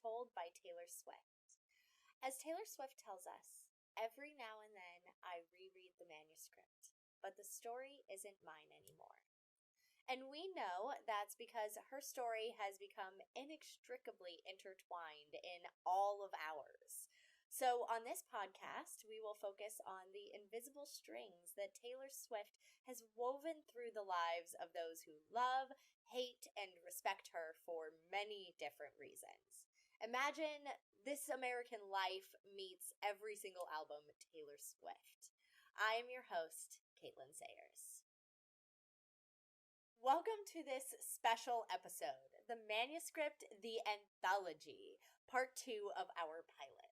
told by Taylor Swift. As Taylor Swift tells us, every now and then I reread the manuscript, but the story isn't mine anymore. And we know that's because her story has become inextricably intertwined in all of ours. So, on this podcast, we will focus on the invisible strings that Taylor Swift has woven through the lives of those who love, hate, and respect her for many different reasons. Imagine This American Life meets every single album Taylor Swift. I am your host, Caitlin Sayers. Welcome to this special episode, the Manuscript, the Anthology, part 2 of our pilot.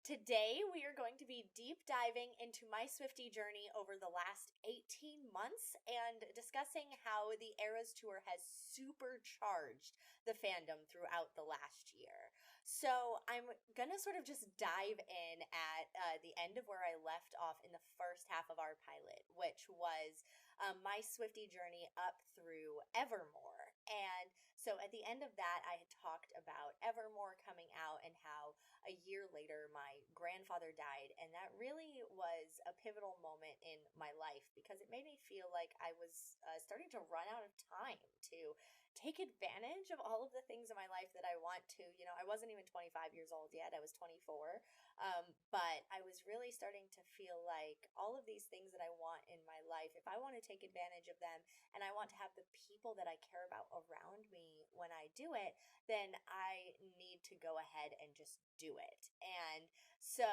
Today, we are going to be deep diving into my Swiftie journey over the last 18 months and discussing how the Eras Tour has supercharged the fandom throughout the last year. So I'm going to sort of just dive in at the end of where I left off in the first half of our pilot, which was my Swiftie journey up through Evermore. And so at the end of that, I had talked about Evermore coming out and how a year later my grandfather died. And that really was a pivotal moment in my life because it made me feel like I was starting to run out of time to take advantage of all of the things in my life that I want to. You know, I wasn't even 25 years old yet, I was 24. But I was really starting to feel like all of these things that I want in my life, if I want to take advantage of them and I want to have the people that I care about around me when I do it, then I need to go ahead and just do it. And so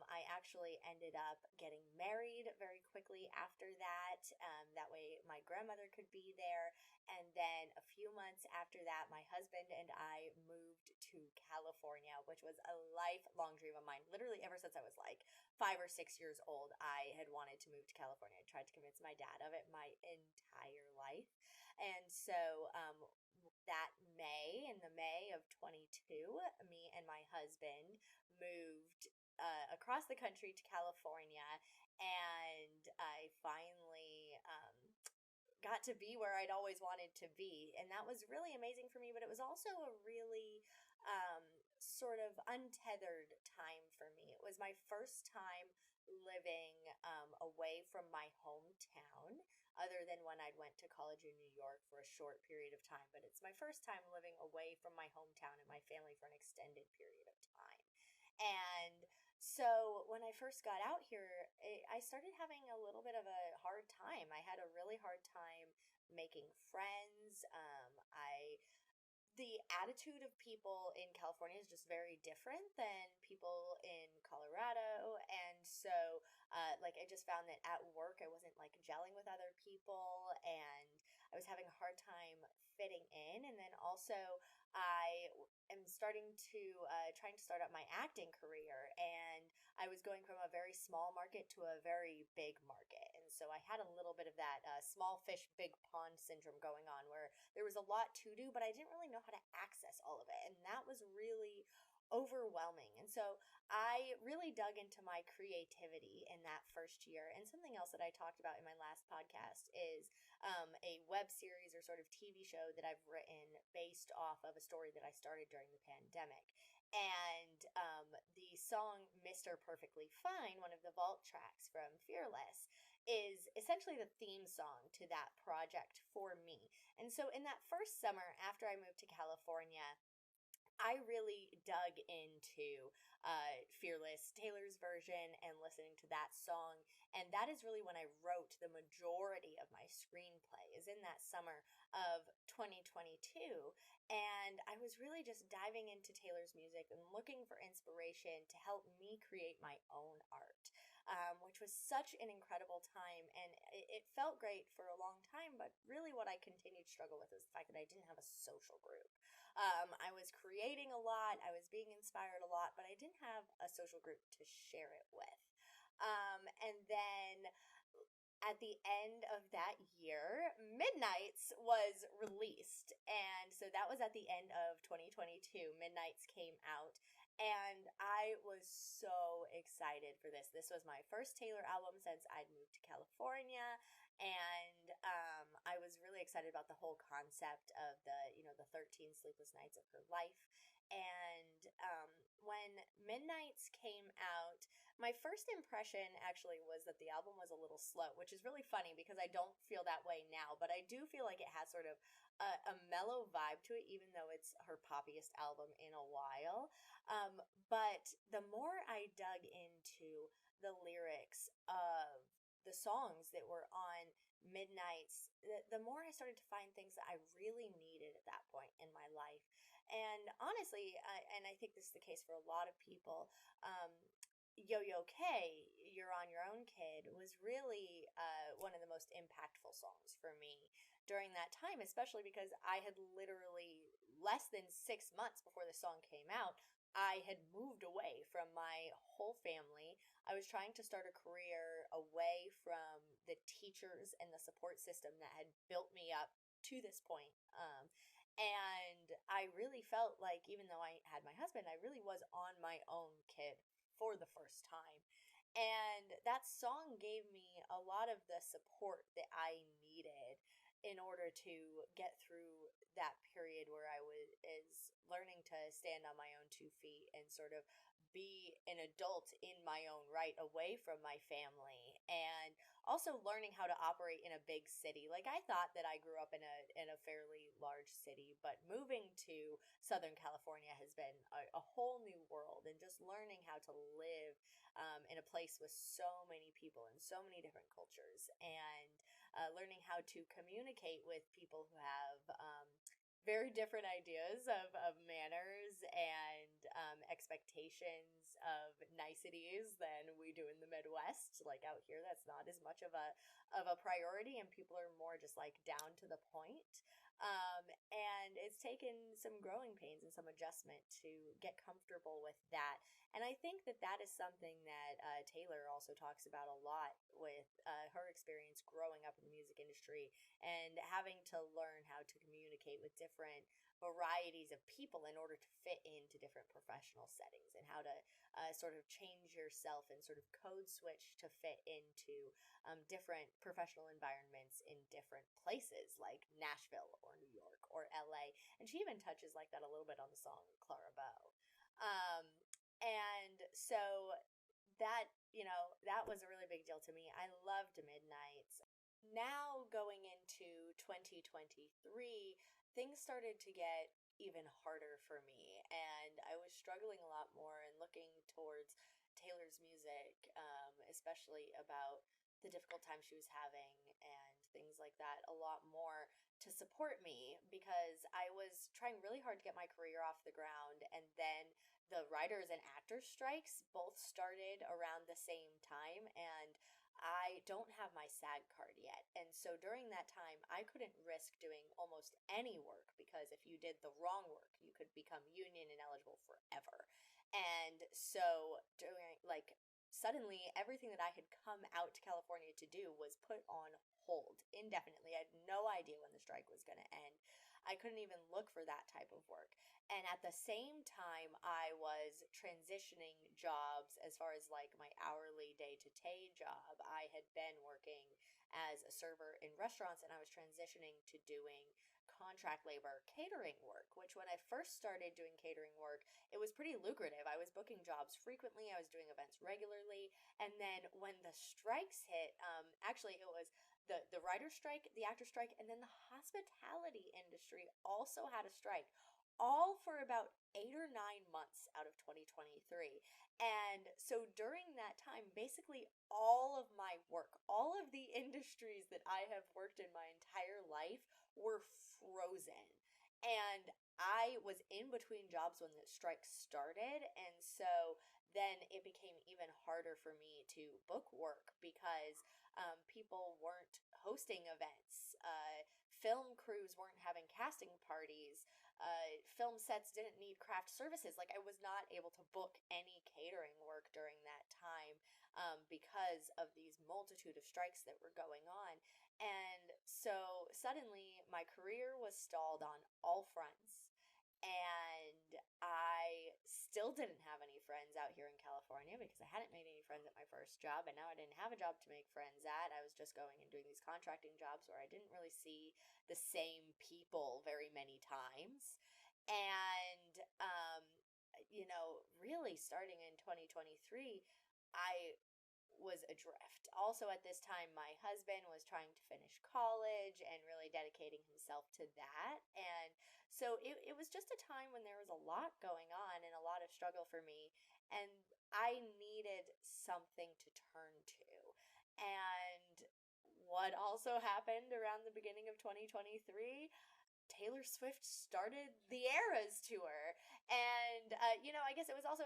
I actually ended up getting married very quickly after that. That way my grandmother could be there. And then a few months after that, my husband and I moved to California, which was a lifelong dream of mine. Literally, ever since I was like 5 or 6 years old, I had wanted to move to California. I tried to convince my dad of it my entire life. And so that May, in the May of 22, me and my husband moved across the country to California, and I finally got to be where I'd always wanted to be. And that was really amazing for me, but it was also a really sort of untethered time for me. It was my first time living away from my hometown, other than when I'd went to college in New York for a short period of time. But it's my first time living away from my hometown and my family for an extended period of time. And so when I first got out here, I started having a little bit of a hard time. I had a really hard time making friends. The attitude of people in California is just very different than people in Colorado. And so, I just found that at work, I wasn't like gelling with other people and I was having a hard time fitting in. And then also, I am trying to start up my acting career. And I was going from a very small market to a very big market. And so I had a little bit of that small fish, big pond syndrome going on where there was a lot to do, but I didn't really know how to access all of it. And that was really overwhelming. And so I really dug into my creativity in that first year. And something else that I talked about in my last podcast is a web series or sort of TV show that I've written based off of a story that I started during the pandemic. And the song Mr. Perfectly Fine, one of the vault tracks from Fearless, is essentially the theme song to that project for me. And so in that first summer after I moved to California, I really dug into Fearless, Taylor's version, and listening to that song. And that is really when I wrote the majority of my screenplay, is in that summer of 2022. And I was really just diving into Taylor's music and looking for inspiration to help me create my own art, which was such an incredible time. And it felt great for a long time, but really what I continued to struggle with was the fact that I didn't have a social group. I was creating a lot, I was being inspired a lot, but I didn't have a social group to share it with. And then at the end of that year, Midnights was released. And so that was at the end of 2022. Midnights came out. And I was so excited for this. This was my first Taylor album since I'd moved to California. And I was really excited about the whole concept of the 13 sleepless nights of her life. And when Midnights came out, my first impression actually was that the album was a little slow, which is really funny because I don't feel that way now, but I do feel like it has sort of a mellow vibe to it, even though it's her poppiest album in a while. But the more I dug into the lyrics of the songs that were on Midnights, the more I started to find things that I really needed at that point in my life. And honestly, and I think this is the case for a lot of people, Yo-Yo K, You're on Your Own Kid, was really one of the most impactful songs for me during that time, especially because I had literally less than 6 months before the song came out. I had moved away from my whole family. I was trying to start a career away from the teachers and the support system that had built me up to this point. And I really felt like, even though I had my husband, I really was on my own kid for the first time. And that song gave me a lot of the support that I needed in order to get through that period where I is learning to stand on my own 2 feet and sort of be an adult in my own right away from my family, and also learning how to operate in a big city. Like, I thought that I grew up in a fairly large city, but moving to Southern California has been a whole new world, and just learning how to live in a place with so many people and so many different cultures, and learning how to communicate with people who have very different ideas of manners and expectations of niceties than we do in the Midwest. Like, out here, that's not as much of a priority, and people are more just like down to the point. And it's taken some growing pains and some adjustment to get comfortable with that. And I think that that is something that Taylor also talks about a lot with her experience growing up in the music industry and having to learn how to communicate with different varieties of people in order to fit into different professional settings, and how to sort of change yourself and sort of code switch to fit into different professional environments in different places like Nashville or New York or LA. And she even touches like that a little bit on the song Clara Bow. And so that, that was a really big deal to me. I loved Midnights. Now, going into 2023, things started to get even harder for me, and I was struggling a lot more and looking towards Taylor's music, especially about the difficult time she was having and things like that, a lot more to support me, because I was trying really hard to get my career off the ground, and then the writers and actors strikes both started around the same time, and I don't have my SAG card yet. And so during that time, I couldn't risk doing almost any work, because if you did the wrong work, you could become union ineligible forever. And so during, like, suddenly everything that I had come out to California to do was put on hold indefinitely. I had no idea when the strike was going to end. I couldn't even look for that type of work. And at the same time, I was transitioning jobs as far as like my hourly day to day job. I had been working as a server in restaurants, and I was transitioning to doing contract labor catering work, which when I first started doing catering work, it was pretty lucrative. I was booking jobs frequently, I was doing events regularly. And then when the strikes hit, actually it was the writer strike, the actor strike, and then the hospitality industry also had a strike, all for about 8 or 9 months out of 2023. And so during that time, basically all of my work, all of the industries that I have worked in my entire life were frozen. And I was in between jobs when the strike started. And so then it became even harder for me to book work, because people weren't hosting events. Film crews weren't having casting parties. Film sets didn't need craft services. Like, I was not able to book any catering work during that time, because of these multitude of strikes that were going on. And so suddenly my career was stalled on all fronts. And I still didn't have any friends out here in California, because I hadn't made any friends at my first job, and now I didn't have a job to make friends at. I was just going and doing these contracting jobs where I didn't really see the same people very many times. And really starting in 2023, I was adrift. Also, at this time, my husband was trying to finish college and really dedicating himself to that. And so it was just a time when there was a lot going on and a lot of struggle for me. And I needed something to turn to. And what also happened around the beginning of 2023, Taylor Swift started the Eras tour. And, I guess it was also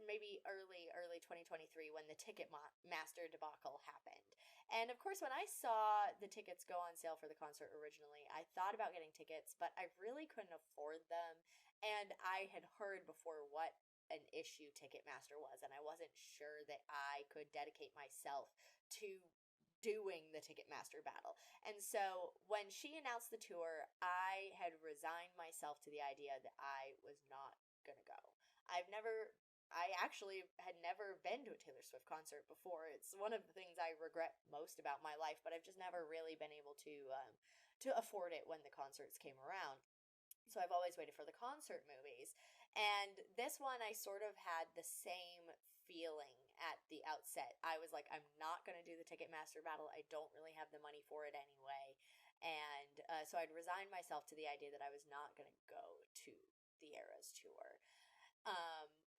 maybe early 2023 when the Ticketmaster debacle happened. And of course, when I saw the tickets go on sale for the concert originally, I thought about getting tickets, but I really couldn't afford them. And I had heard before what an issue Ticketmaster was, and I wasn't sure that I could dedicate myself to doing the Ticketmaster battle. And so when she announced the tour, I had resigned myself to the idea that I was not going to go. I actually had never been to a Taylor Swift concert before. It's one of the things I regret most about my life, but I've just never really been able to afford it when the concerts came around. So I've always waited for the concert movies. And this one, I sort of had the same feeling at the outset. I was like, I'm not going to do the Ticketmaster battle. I don't really have the money for it anyway. And so I'd resigned myself to the idea that I was not going to go to the Eras tour.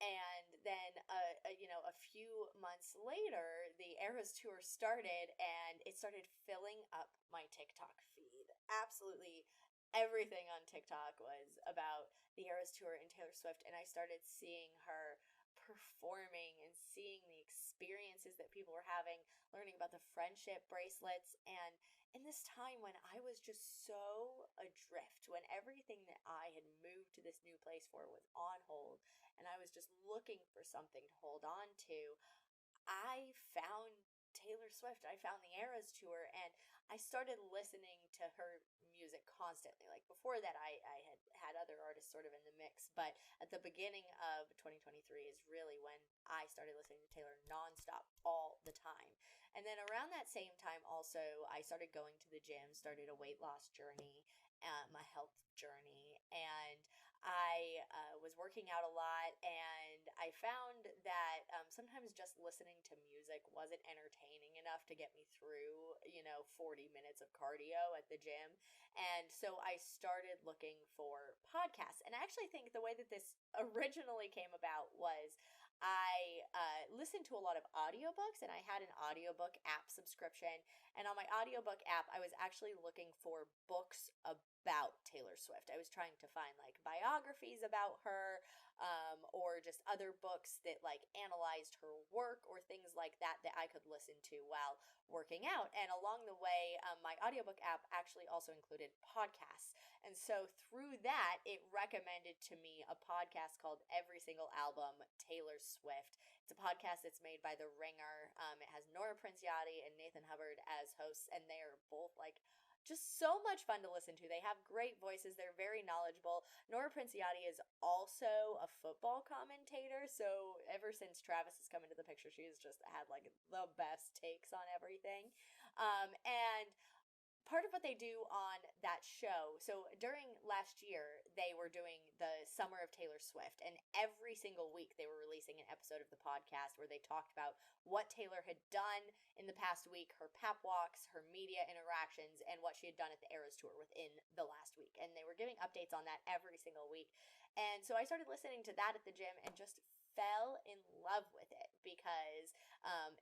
And then, a few months later, the Eras tour started, and it started filling up my TikTok feed. Absolutely everything on TikTok was about the Eras tour and Taylor Swift, and I started seeing her performing and seeing the experiences that people were having, learning about the friendship bracelets, and in this time when I was just so adrift, when everything that I had moved to this new place for was on hold, and I was just looking for something to hold on to, I found Taylor Swift. I found the Eras tour, and I started listening to her music constantly. Like before that, I had other artists sort of in the mix, but at the beginning of 2023 is really when I started listening to Taylor nonstop all the time. And then around that same time, also, I started going to the gym, started a weight loss journey, my health journey, and I was working out a lot, and I found that sometimes just listening to music wasn't entertaining enough to get me through, 40 minutes of cardio at the gym. And so I started looking for podcasts. And I actually think the way that this originally came about was I listened to a lot of audiobooks, and I had an audiobook app subscription. And on my audiobook app, I was actually looking for books about Taylor Swift. I was trying to find like biographies about her, or just other books that like analyzed her work or things like that that I could listen to while working out. And along the way, my audiobook app actually also included podcasts. And so through that, it recommended to me a podcast called Every Single Album, Taylor Swift. It's a podcast that's made by The Ringer. It has Nora Princiotti and Nathan Hubbard as hosts, and they are both like just so much fun to listen to. They have great voices. They're very knowledgeable. Nora Princiotti is also a football commentator, so ever since Travis has come into the picture, she's just had like the best takes on everything. And part of what they do on that show, so during last year, they were doing the Summer of Taylor Swift, and every single week they were releasing an episode of the podcast where they talked about what Taylor had done in the past week, her pep walks, her media interactions, and what she had done at the Eras tour within the last week. And they were giving updates on that every single week. And so I started listening to that at the gym and just fell in love with it because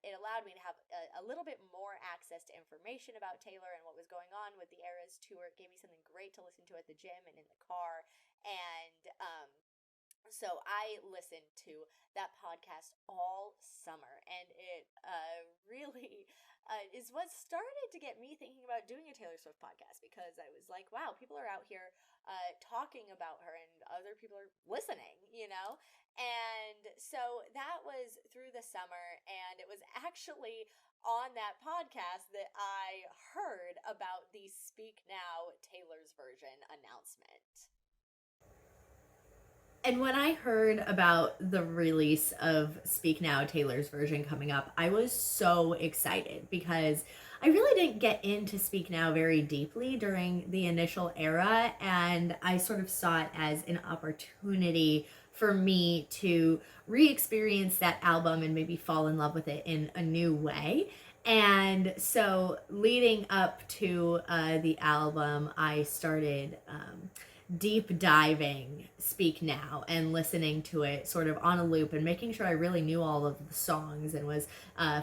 it allowed me to have a little bit more access to information about Taylor and what was going on with the Eras tour. It gave me something great to listen to at the gym and in the car. And so I listened to that podcast all summer, and it really is what started to get me thinking about doing a Taylor Swift podcast, because I was like, wow, people are out here talking about her and other people are listening. And so that was through the summer, and it was actually on that podcast that I heard about the Speak Now Taylor's version announcement. And when I heard about the release of Speak Now Taylor's version coming up, I was so excited because I really didn't get into Speak Now very deeply during the initial era, and I sort of saw it as an opportunity for me to re-experience that album and maybe fall in love with it in a new way. And so leading up to the album, I started deep diving Speak Now and listening to it sort of on a loop and making sure I really knew all of the songs and was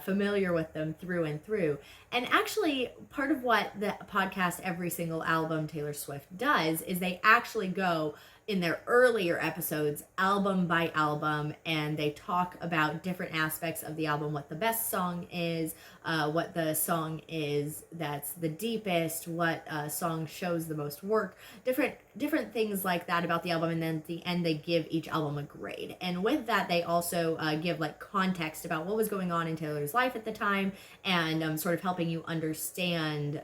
familiar with them through and through. And actually, part of what the podcast Every Single Album Taylor Swift does is they actually go in their earlier episodes, album by album, and they talk about different aspects of the album, what the best song is, what the song is that's the deepest, what song shows the most work, different things like that about the album. And then at the end, they give each album a grade. And with that, they also give like context about what was going on in Taylor's life at the time, and sort of helping you understand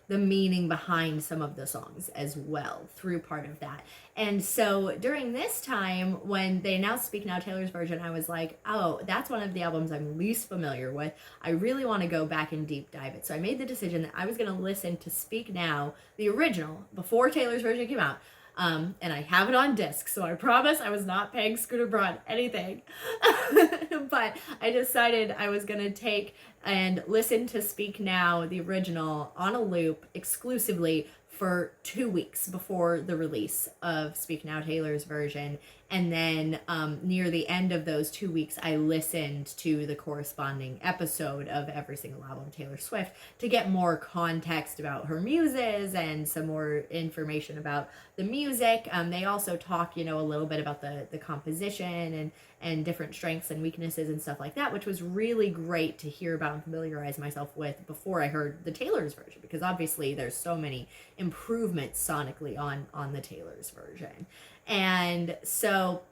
the meaning behind some of the songs as well through part of that. And so during this time, when they announced Speak Now, Taylor's version, I was like, oh, that's one of the albums I'm least familiar with. I really want to go back and deep dive it. So I made the decision that I was going to listen to Speak Now, the original, before Taylor's version came out. And I have it on disc, so I promise I was not paying Scooter Braun anything. But I decided I was going to take and listen to Speak Now, the original, on a loop exclusively for 2 weeks before the release of Speak Now, Taylor's version. And then near the end of those 2 weeks, I listened to the corresponding episode of Every Single Album Taylor Swift to get more context about her muses and some more information about the music. They also talk, a little bit about the composition and different strengths and weaknesses and stuff like that, which was really great to hear about and familiarize myself with before I heard the Taylor's version, because obviously there's so many improvements sonically on the Taylor's version. And so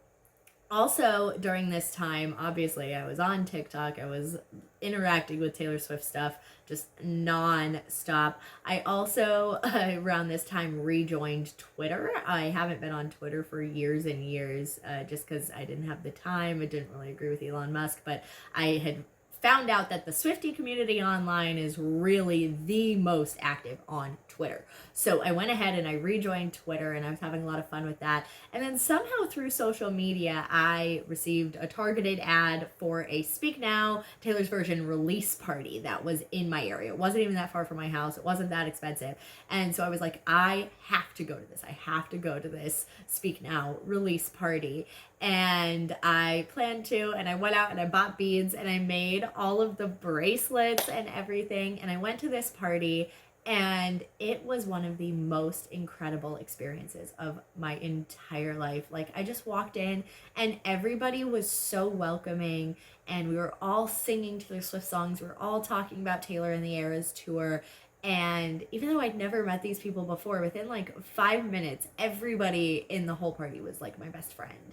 also during this time, obviously I was on TikTok, I was interacting with Taylor Swift stuff just non-stop. I also around this time rejoined Twitter. I haven't been on Twitter for years and years, just because I didn't have the time. I didn't really agree with Elon Musk, but I had found out that the Swiftie community online is really the most active on Twitter. So I went ahead and I rejoined Twitter, and I was having a lot of fun with that. And then somehow through social media, I received a targeted ad for a Speak Now Taylor's version release party that was in my area. It wasn't even that far from my house. It wasn't that expensive. And so I was like, I have to go to this. I have to go to this Speak Now release party. And I planned to, and I went out and I bought beads and I made all of the bracelets and everything. And I went to this party, and it was one of the most incredible experiences of my entire life. Like, I just walked in and everybody was so welcoming, and we were all singing Taylor Swift songs. We were all talking about Taylor and the Eras tour. And even though I'd never met these people before, within like 5 minutes, everybody in the whole party was like my best friend.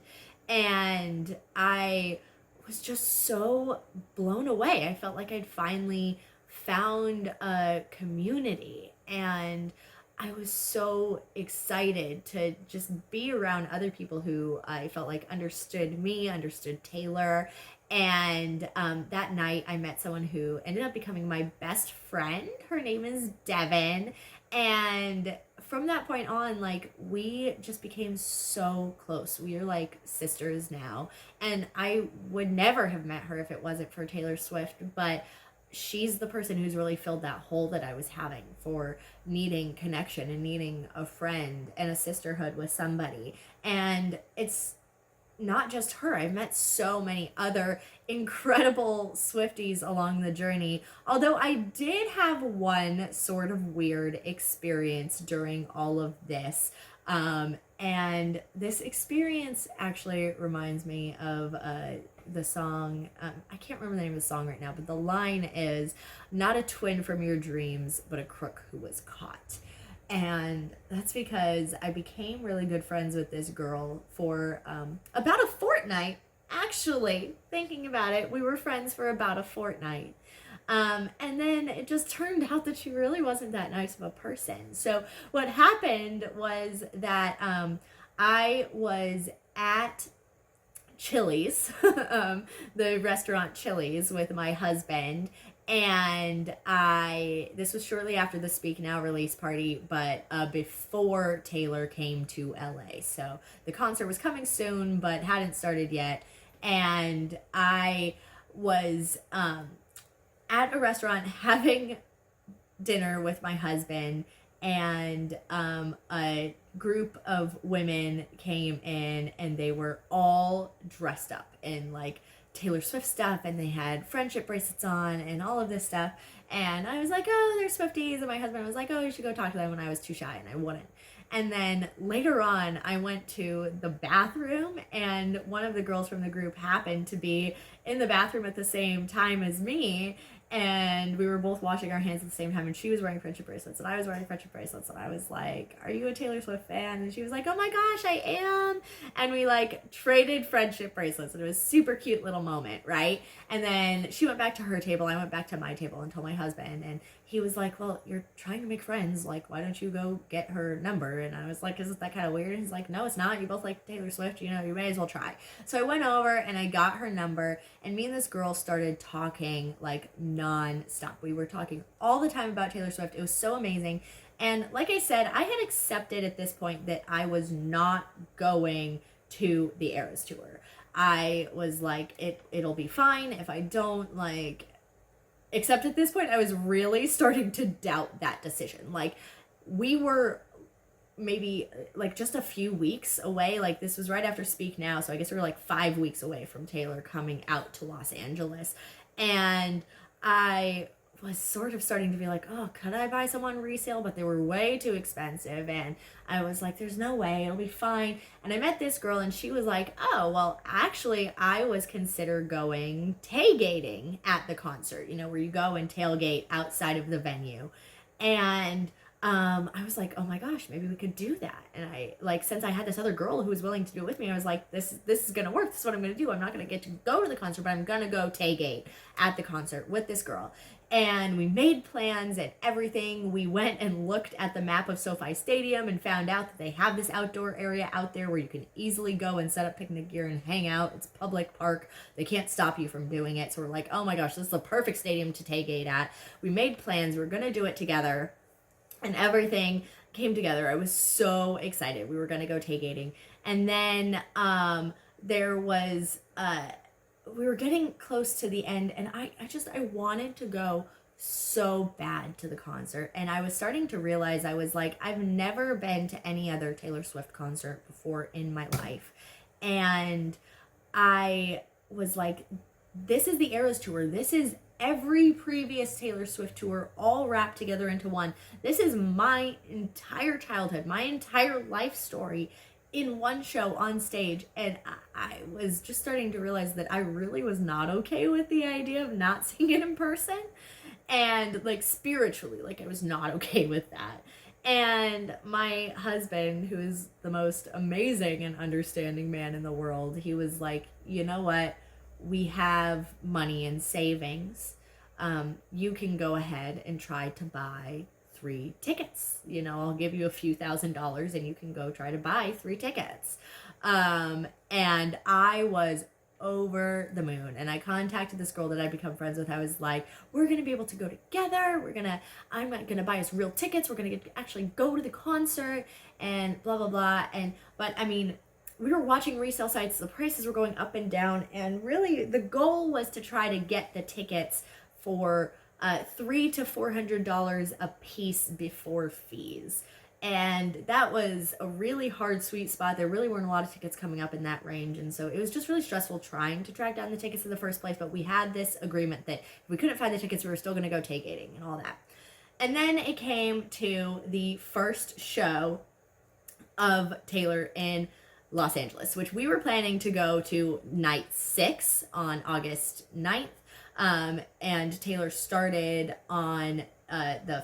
And I was just so blown away. I felt like I'd finally found a community, and I was so excited to just be around other people who I felt like understood me, understood Taylor. And that night I met someone who ended up becoming my best friend. Her name is Devin. And from that point on, like, we just became so close. We are like sisters now. And I would never have met her if it wasn't for Taylor Swift, but she's the person who's really filled that hole that I was having for needing connection and needing a friend and a sisterhood with somebody. And it's not just her. I've met so many other incredible Swifties along the journey. Although I did have one sort of weird experience during all of this. And this experience actually reminds me of the song. I can't remember the name of the song right now, but the line is, "Not a twin from your dreams, but a crook who was caught." And that's because I became really good friends with this girl for about a fortnight. Actually, thinking about it, we were friends for about a fortnight. And then it just turned out that she really wasn't that nice of a person. So what happened was that I was at Chili's, the restaurant Chili's, with my husband, And this was shortly after the Speak Now release party, but before Taylor came to LA. So the concert was coming soon, but hadn't started yet. And I was at a restaurant having dinner with my husband, and a group of women came in, and they were all dressed up in like Taylor Swift stuff, and they had friendship bracelets on and all of this stuff. And I was like, oh, they're Swifties. And my husband was like, oh, you should go talk to them. And I was too shy and I wouldn't. And then later on, I went to the bathroom, and one of the girls from the group happened to be in the bathroom at the same time as me. And we were both washing our hands at the same time, and she was wearing friendship bracelets, and I was wearing friendship bracelets, and I was like, are you a Taylor Swift fan? And she was like, oh my gosh, I am. And we like traded friendship bracelets, and it was a super cute little moment, right? And then she went back to her table, I went back to my table and told my husband, and he was like, well, you're trying to make friends, like, why don't you go get her number? And I was like, isn't that kind of weird? And he's like, no, it's not. You both like Taylor Swift, you know, you may as well try. So I went over and I got her number, and me and this girl started talking like non-stop. We were talking all the time about Taylor Swift. It was so amazing. And like I said, I had accepted at this point that I was not going to the Eras tour. I was like, it'll be fine if I don't, like, except at this point I was really starting to doubt that decision. Like, we were maybe like just a few weeks away. Like, this was right after Speak Now, so I guess we were like 5 weeks away from Taylor coming out to Los Angeles. And I was sort of starting to be like, oh, could I buy some on resale? But they were way too expensive, and I was like, there's no way, it'll be fine. And I met this girl, and she was like, oh, well, actually, I was considered going tailgating at the concert, you know, where you go and tailgate outside of the venue. And I was like, oh my gosh, maybe we could do that. And I, like, since I had this other girl who was willing to do it with me, I was like, this is gonna work. This is what I'm gonna do. I'm not gonna get to go to the concert, but I'm gonna go tailgate at the concert with this girl. And we made plans and everything. We went and looked at the map of SoFi Stadium and found out that they have this outdoor area out there where you can easily go and set up picnic gear and hang out. It's a public park. They can't stop you from doing it. So we're like, oh my gosh, this is the perfect stadium to tailgate at. We made plans. We were going to do it together, and everything came together. I was so excited. We were going to go tailgating. And then there was we were getting close to the end, and I wanted to go so bad to the concert. And I was starting to realize, I was like, I've never been to any other Taylor Swift concert before in my life. And I was like, this is the Eras tour. This is every previous Taylor Swift tour all wrapped together into one. This is my entire childhood, my entire life story in one show on stage. And I was just starting to realize that I really was not okay with the idea of not seeing it in person. And like, spiritually, like, I was not okay with that. And my husband, who is the most amazing and understanding man in the world, he was like, you know what? We have money in savings. You can go ahead and try to buy 3 tickets. You know, I'll give you a few $1,000s and you can go try to buy 3 tickets. And I was over the moon, and I contacted this girl that I'd become friends with. I was like, we're going to be able to go together. I'm going to buy us real tickets. We're going to actually go to the concert and blah, blah, blah. But I mean, we were watching resale sites. The prices were going up and down. And really the goal was to try to get the tickets for $300 to $400 a piece before fees. And that was a really hard sweet spot. There really weren't a lot of tickets coming up in that range. And so it was just really stressful trying to track down the tickets in the first place. But we had this agreement that if we couldn't find the tickets, we were still going to go tailgating and all that. And then it came to the first show of Taylor in Los Angeles, which we were planning to go to night 6 on August 9th. And Taylor started on the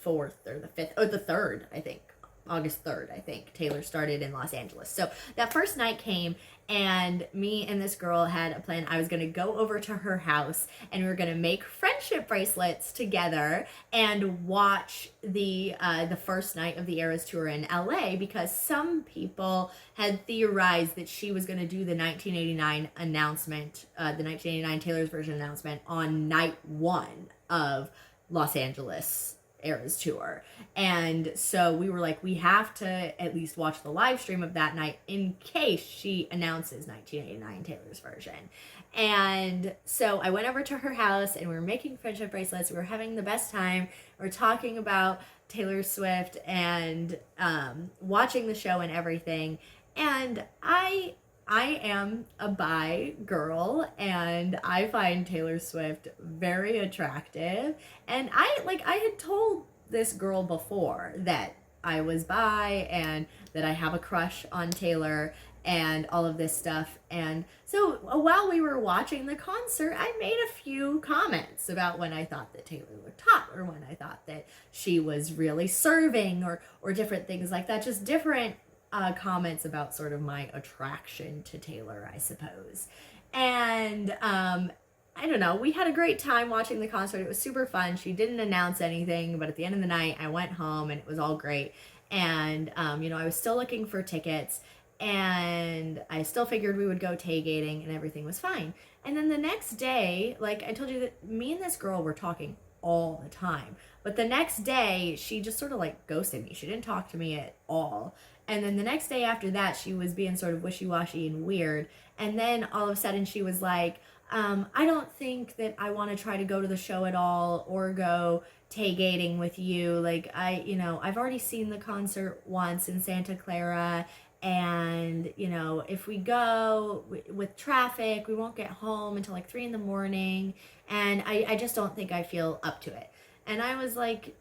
4th or the 5th, or the 3rd, I think. August 3rd, I think, Taylor started in Los Angeles. So that first night came, And me and this girl had a plan. I was going to go over to her house and we were going to make friendship bracelets together and watch the first night of the Eras tour in LA, because some people had theorized that she was going to do the 1989 announcement, the 1989 Taylor's version announcement on night 1 of Los Angeles Eras tour. And so we were like, we have to at least watch the live stream of that night in case she announces 1989 Taylor's version. And so I went over to her house and we were making friendship bracelets. We were having the best time. We were talking about Taylor Swift and watching the show and everything. And I am a bi girl and I find Taylor Swift very attractive. And I had told this girl before that I was bi and that I have a crush on Taylor and all of this stuff. And so while we were watching the concert, I made a few comments about when I thought that Taylor looked hot, or when I thought that she was really serving, or different things like that. Just different comments about sort of my attraction to Taylor, I suppose. And I don't know, we had a great time watching the concert. It was super fun. She didn't announce anything, but at the end of the night, I went home and it was all great. And, I was still looking for tickets and I still figured we would go tailgating and everything was fine. And then the next day, like I told you, that me and this girl were talking all the time. But the next day, she just sort of like ghosted me. She didn't talk to me at all. And then the next day after that, she was being sort of wishy-washy and weird. And then all of a sudden she was like, I don't think that I want to try to go to the show at all or go tailgating with you. Like, I've already seen the concert once in Santa Clara. And, if we go with traffic, we won't get home until like 3 in the morning. And I just don't think I feel up to it. And I was like,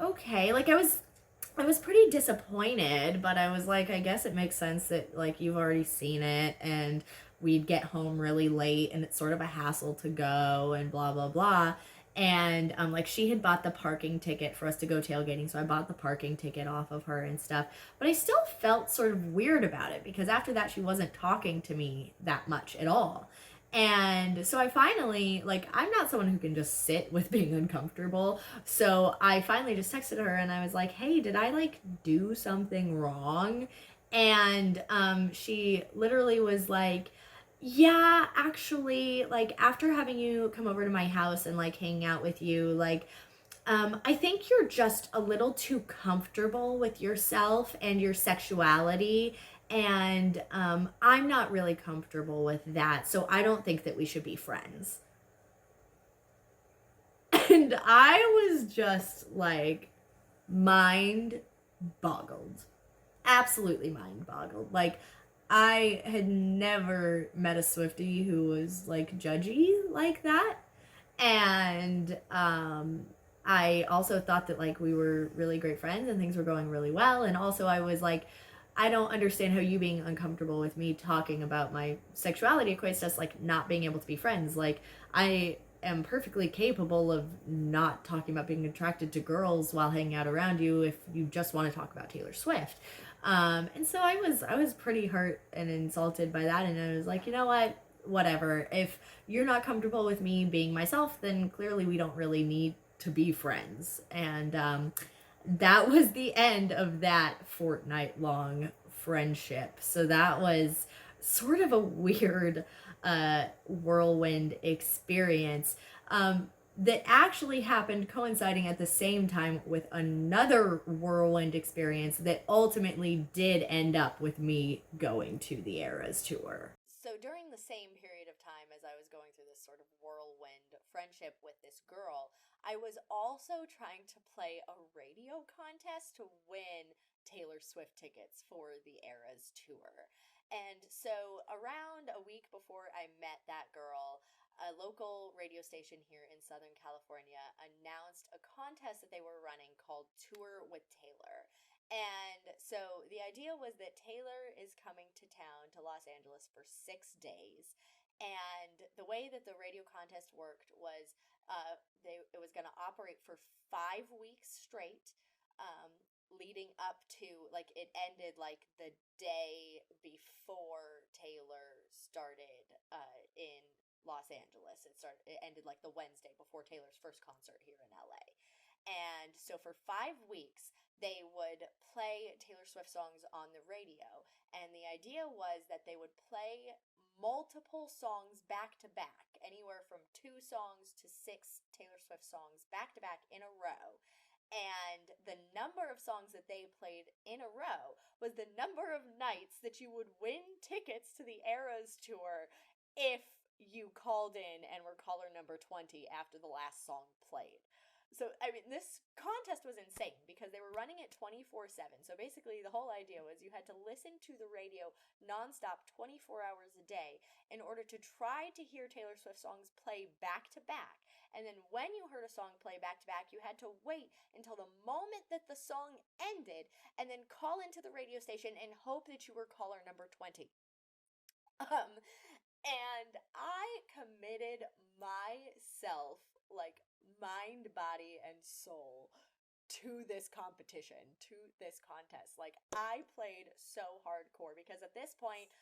okay. Like, I was pretty disappointed, but I was like, I guess it makes sense that like you've already seen it and we'd get home really late and it's sort of a hassle to go and blah blah blah. And like she had bought the parking ticket for us to go tailgating, so I bought the parking ticket off of her and stuff. But I still felt sort of weird about it because after that she wasn't talking to me that much at all. And so I finally, like, I'm not someone who can just sit with being uncomfortable. So I finally just texted her and I was like, hey, did I like do something wrong? And she literally was like, yeah, actually, like, after having you come over to my house and like hanging out with you, like, I think you're just a little too comfortable with yourself and your sexuality. And I'm not really comfortable with that. So I don't think that we should be friends. And I was just like mind boggled. Absolutely mind boggled. Like, I had never met a Swiftie who was like judgy like that. And I also thought that like we were really great friends and things were going really well. And also I was like, I don't understand how you being uncomfortable with me talking about my sexuality equates to us like not being able to be friends. Like, I am perfectly capable of not talking about being attracted to girls while hanging out around you if you just want to talk about Taylor Swift. And so I was pretty hurt and insulted by that, and I was like, you know what, whatever. If you're not comfortable with me being myself, then clearly we don't really need to be friends. And that was the end of that fortnight long friendship. So that was sort of a weird whirlwind experience that actually happened coinciding at the same time with another whirlwind experience that ultimately did end up with me going to the Eras tour. So during the same period of time as I was going through this sort of whirlwind friendship with this girl, I was also trying to play a radio contest to win Taylor Swift tickets for the Eras tour. And so around a week before I met that girl, a local radio station here in Southern California announced a contest that they were running called Tour with Taylor. And so the idea was that Taylor is coming to town to Los Angeles for 6 days. And the way that the radio contest worked was it was going to operate for 5 weeks straight, leading up to, like, it ended like the day before Taylor started in Los Angeles. It ended like the Wednesday before Taylor's first concert here in LA. And so for 5 weeks, they would play Taylor Swift songs on the radio. And the idea was that they would play multiple songs back to back, anywhere from 2 songs to 6 Taylor Swift songs back to back in a row. And the number of songs that they played in a row was the number of nights that you would win tickets to the Eras tour if you called in and were caller number 20 after the last song played. So, I mean, this contest was insane because they were running it 24/7. So basically, the whole idea was you had to listen to the radio nonstop 24 hours a day in order to try to hear Taylor Swift songs play back to back. And then when you heard a song play back to back, you had to wait until the moment that the song ended and then call into the radio station and hope that you were caller number 20. And I committed myself, like mind, body, and soul, to this competition, to this contest. Like, I played so hardcore because at this point,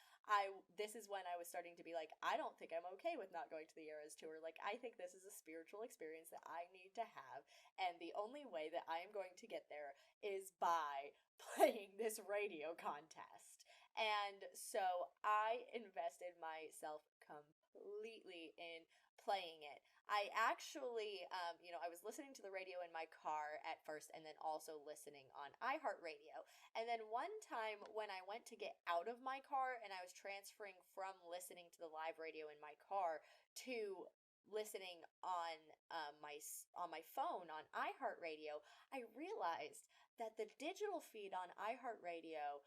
this is when I was starting to be like, I don't think I'm okay with not going to the Eras tour. Like, I think this is a spiritual experience that I need to have, and the only way that I am going to get there is by playing this radio contest. And so I invested myself completely in playing it. I actually, I was listening to the radio in my car at first and then also listening on iHeartRadio. And then one time when I went to get out of my car and I was transferring from listening to the live radio in my car to listening on my phone on iHeartRadio, I realized that the digital feed on iHeartRadio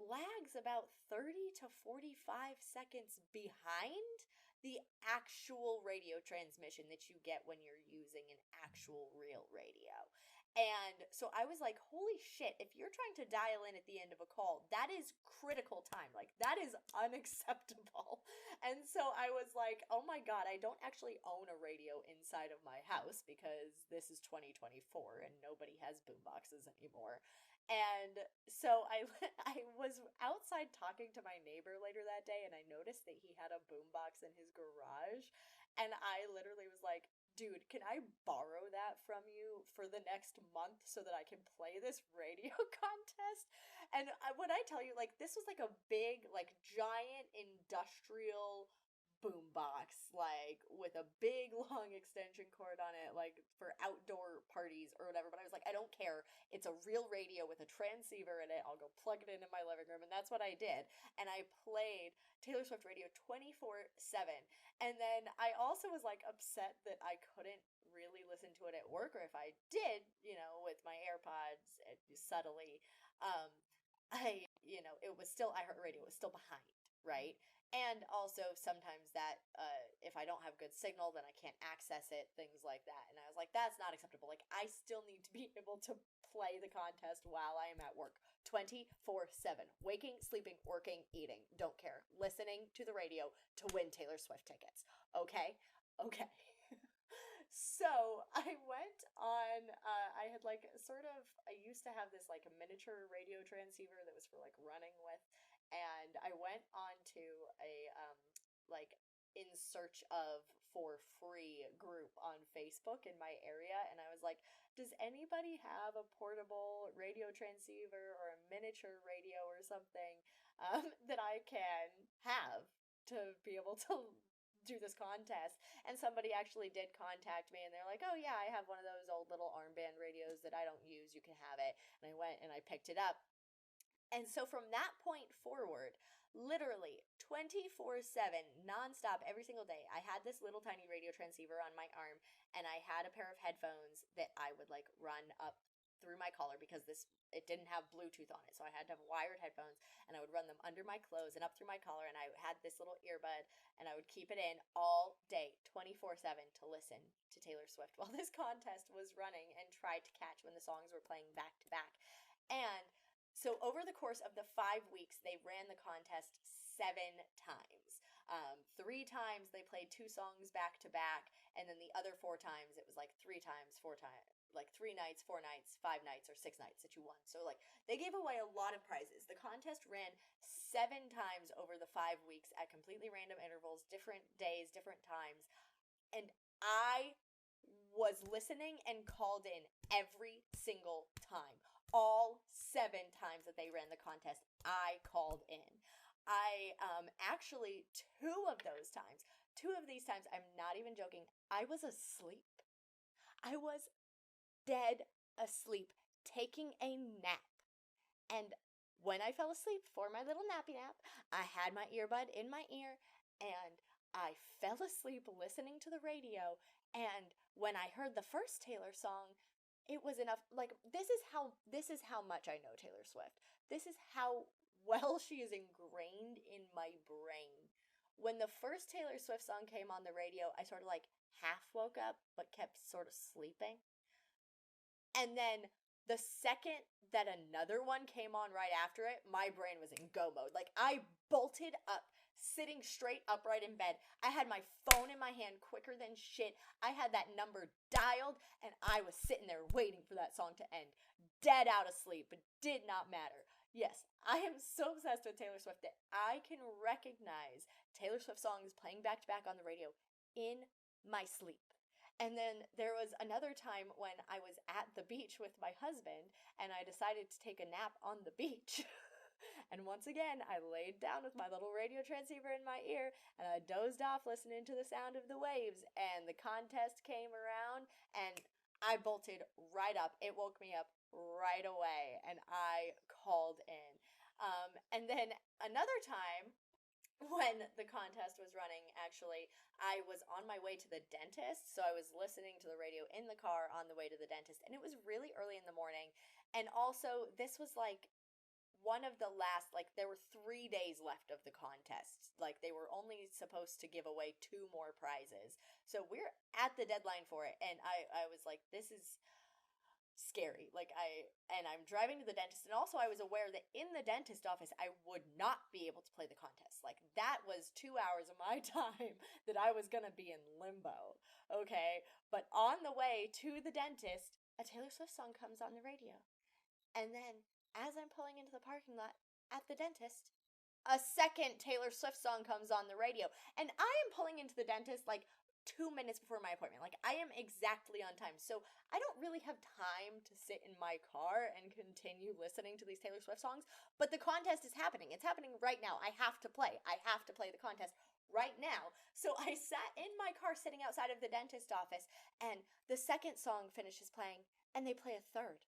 lags about 30 to 45 seconds behind the actual radio transmission that you get when you're using an actual real radio. And so I was like, holy shit, if you're trying to dial in at the end of a call, that is critical time. Like, that is unacceptable. And so I was like, oh my God, I don't actually own a radio inside of my house because this is 2024 and nobody has boomboxes anymore. And so I was outside talking to my neighbor later that day, and I noticed that he had a boombox in his garage. And I literally was like, dude, can I borrow that from you for the next month so that I can play this radio contest? And when I tell you, like, this was like a big, like, giant industrial boombox, like, with a big long extension cord on it, like, for outdoor parties or whatever. But I was like, I don't care. It's a real radio with a transceiver in it. I'll go plug it in my living room. And that's what I did. And I played Taylor Swift radio 24/7. And then I also was like upset that I couldn't really listen to it at work, or if I did, with my AirPods subtly, it was still, iHeartRadio was still behind, right? And also sometimes that if I don't have good signal, then I can't access it, things like that. And I was like, that's not acceptable. Like, I still need to be able to play the contest while I am at work 24/7. Waking, sleeping, working, eating. Don't care. Listening to the radio to win Taylor Swift tickets. Okay? Okay. So I went on, I had like I used to have this like a miniature radio transceiver that was for like running with. And I went on to a like in search of for free group on Facebook in my area, and I was like, does anybody have a portable radio transceiver or a miniature radio or something that I can have to be able to do this contest? And somebody actually did contact me, and they're like, oh yeah, I have one of those old little armband radios that I don't use, you can have it. And I went and I picked it up. And so from that point forward, literally 24/7, nonstop, every single day, I had this little tiny radio transceiver on my arm, and I had a pair of headphones that I would like run up through my collar because it didn't have Bluetooth on it. So I had to have wired headphones, and I would run them under my clothes and up through my collar, and I had this little earbud, and I would keep it in all day, 24/7, to listen to Taylor Swift while this contest was running and try to catch when the songs were playing back to back. And so over the course of the 5 weeks, they ran the contest 7 times. 3 times they played 2 songs back to back, and then the other 4 times it was like 3 times, 4 times. like 3 nights, 4 nights, 5 nights, or 6 nights that you won. So like they gave away a lot of prizes. The contest ran 7 times over the 5 weeks at completely random intervals, different days, different times. And I was listening and called in every single time. All 7 times that they ran the contest, I called in. I actually 2 of these times, I'm not even joking, I was asleep. I was dead asleep, taking a nap. And when I fell asleep for my little nappy nap, I had my earbud in my ear and I fell asleep listening to the radio. And when I heard the first Taylor song, it was enough. Like, this is how much I know Taylor Swift. This is how well she is ingrained in my brain. When the first Taylor Swift song came on the radio, I sort of like half woke up but kept sort of sleeping. And then the second that another one came on right after it, my brain was in go mode. Like, I bolted up, sitting straight upright in bed. I had my phone in my hand quicker than shit. I had that number dialed, and I was sitting there waiting for that song to end. Dead out of sleep, but did not matter. Yes, I am so obsessed with Taylor Swift that I can recognize Taylor Swift songs playing back to back on the radio in my sleep. And then there was another time when I was at the beach with my husband and I decided to take a nap on the beach. And once again, I laid down with my little radio transceiver in my ear and I dozed off listening to the sound of the waves. And the contest came around and I bolted right up. It woke me up right away and I called in. And then another time, when the contest was running, actually, I was on my way to the dentist, so I was listening to the radio in the car on the way to the dentist, and it was really early in the morning, and also, this was, like, one of the last, like, there were 3 days left of the contest, like, they were only supposed to give away 2 more prizes, so we're at the deadline for it, and I was like, this is scary. I'm driving to the dentist, and also I was aware that in the dentist office I would not be able to play the contest. Like, that was 2 hours of my time that I was gonna be in limbo. Okay, but on the way to the dentist, a Taylor Swift song comes on the radio, and then as I'm pulling into the parking lot at the dentist, a second Taylor Swift song comes on the radio, and I am pulling into the dentist like 2 minutes before my appointment. Like, I am exactly on time. So I don't really have time to sit in my car and continue listening to these Taylor Swift songs. But the contest is happening. It's happening right now. I have to play. I have to play the contest right now. So I sat in my car sitting outside of the dentist office, and the second song finishes playing, and they play a third.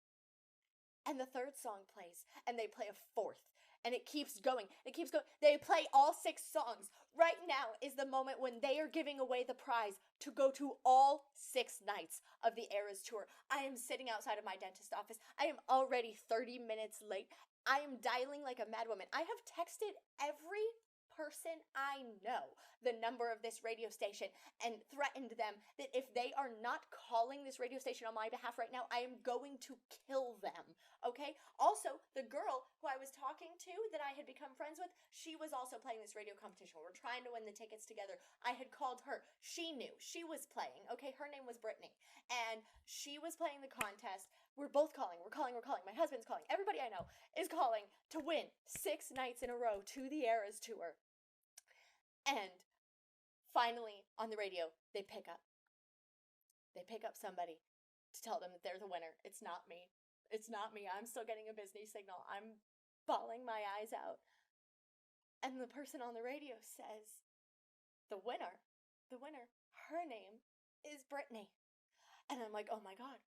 And the third song plays, and they play a fourth. And it keeps going. It keeps going. They play all 6 songs. Right now is the moment when they are giving away the prize to go to all 6 nights of the Eras Tour. I am sitting outside of my dentist office. I am already 30 minutes late. I am dialing like a madwoman. I have texted every person I know the number of this radio station and threatened them that if they are not calling this radio station on my behalf right now, I am going to kill them. Okay? Also, the girl who I was talking to that I had become friends with, she was also playing this radio competition. We're trying to win the tickets together. I had called her. She knew. She was playing. Okay? Her name was Brittany. And she was playing the contest. We're both calling. We're calling. My husband's calling. Everybody I know is calling to win 6 nights in a row to the Eras Tour. And finally, on the radio, they pick up. They pick up somebody to tell them that they're the winner. It's not me. It's not me. I'm still getting a busy signal. I'm bawling my eyes out. And the person on the radio says, the winner, her name is Brittany. And I'm like, oh my God,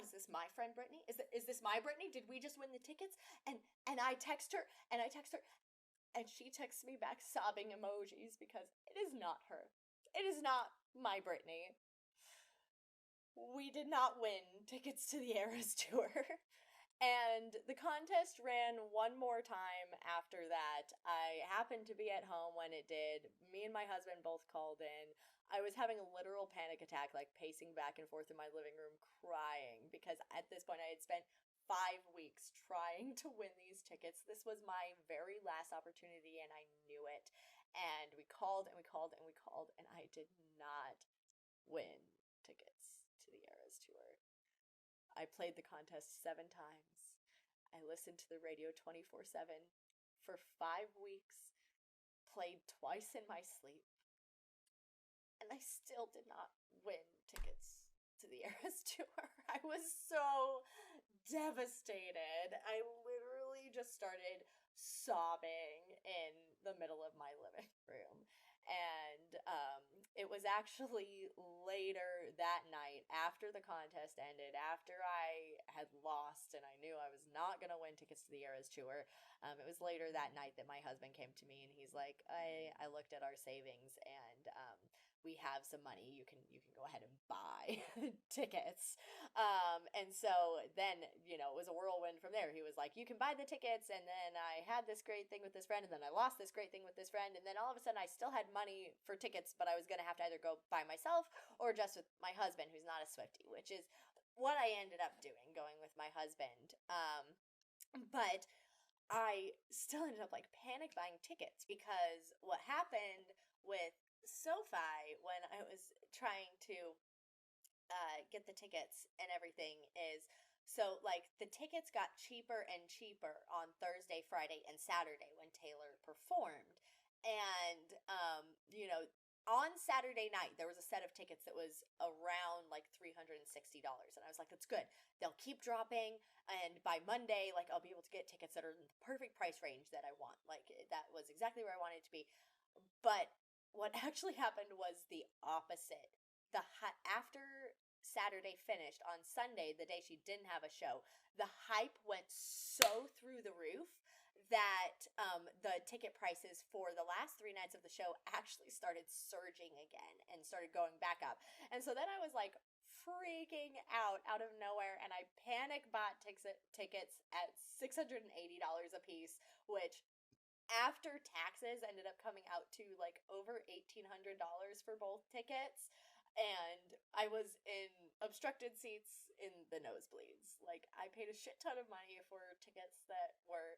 is this my friend Brittany? Is this my Brittany? Did we just win the tickets? And I text her, and she texts me back sobbing emojis because it is not her. It is not my Brittany. We did not win tickets to the Eras Tour. And the contest ran one more time after that. I happened to be at home when it did. Me and my husband both called in. I was having a literal panic attack, like pacing back and forth in my living room crying because at this point I had spent 5 weeks trying to win these tickets. This was my very last opportunity and I knew it. And we called and we called and we called and I did not win tickets to the Eras Tour. I played the contest 7 times. I listened to the radio 24/7 for 5 weeks, played twice in my sleep, and I still did not win tickets to the Eras Tour. I was so devastated. I literally just started sobbing in the middle of my living room. And it was actually later that night, after the contest ended, after I had lost and I knew I was not going to win tickets to the Eras Tour. It was later that night that my husband came to me and he's like, I looked at our savings and we have some money. You can go ahead and buy tickets. And so then, it was a whirlwind from there. He was like, you can buy the tickets. And then I had this great thing with this friend. And then I lost this great thing with this friend. And then all of a sudden I still had money for tickets, but I was going to have to either go by myself or just with my husband, who's not a Swiftie, which is what I ended up doing, going with my husband. But I still ended up like panic buying tickets because what happened with SoFi when I was trying to get the tickets and everything is so like the tickets got cheaper and cheaper on Thursday, Friday, and Saturday when Taylor performed. And on Saturday night there was a set of tickets that was around like $360. And I was like, that's good. They'll keep dropping and by Monday like I'll be able to get tickets that are in the perfect price range that I want. Like that was exactly where I wanted it to be. But what actually happened was the opposite. After Saturday finished on Sunday, the day she didn't have a show, the hype went so through the roof that the ticket prices for the last 3 nights of the show actually started surging again and started going back up. And so then I was like freaking out of nowhere, and I panic bought tickets at $680 a piece, which after taxes ended up coming out to like over $1,800 for both tickets. And I was in obstructed seats in the nosebleeds. Like I paid a shit ton of money for tickets that were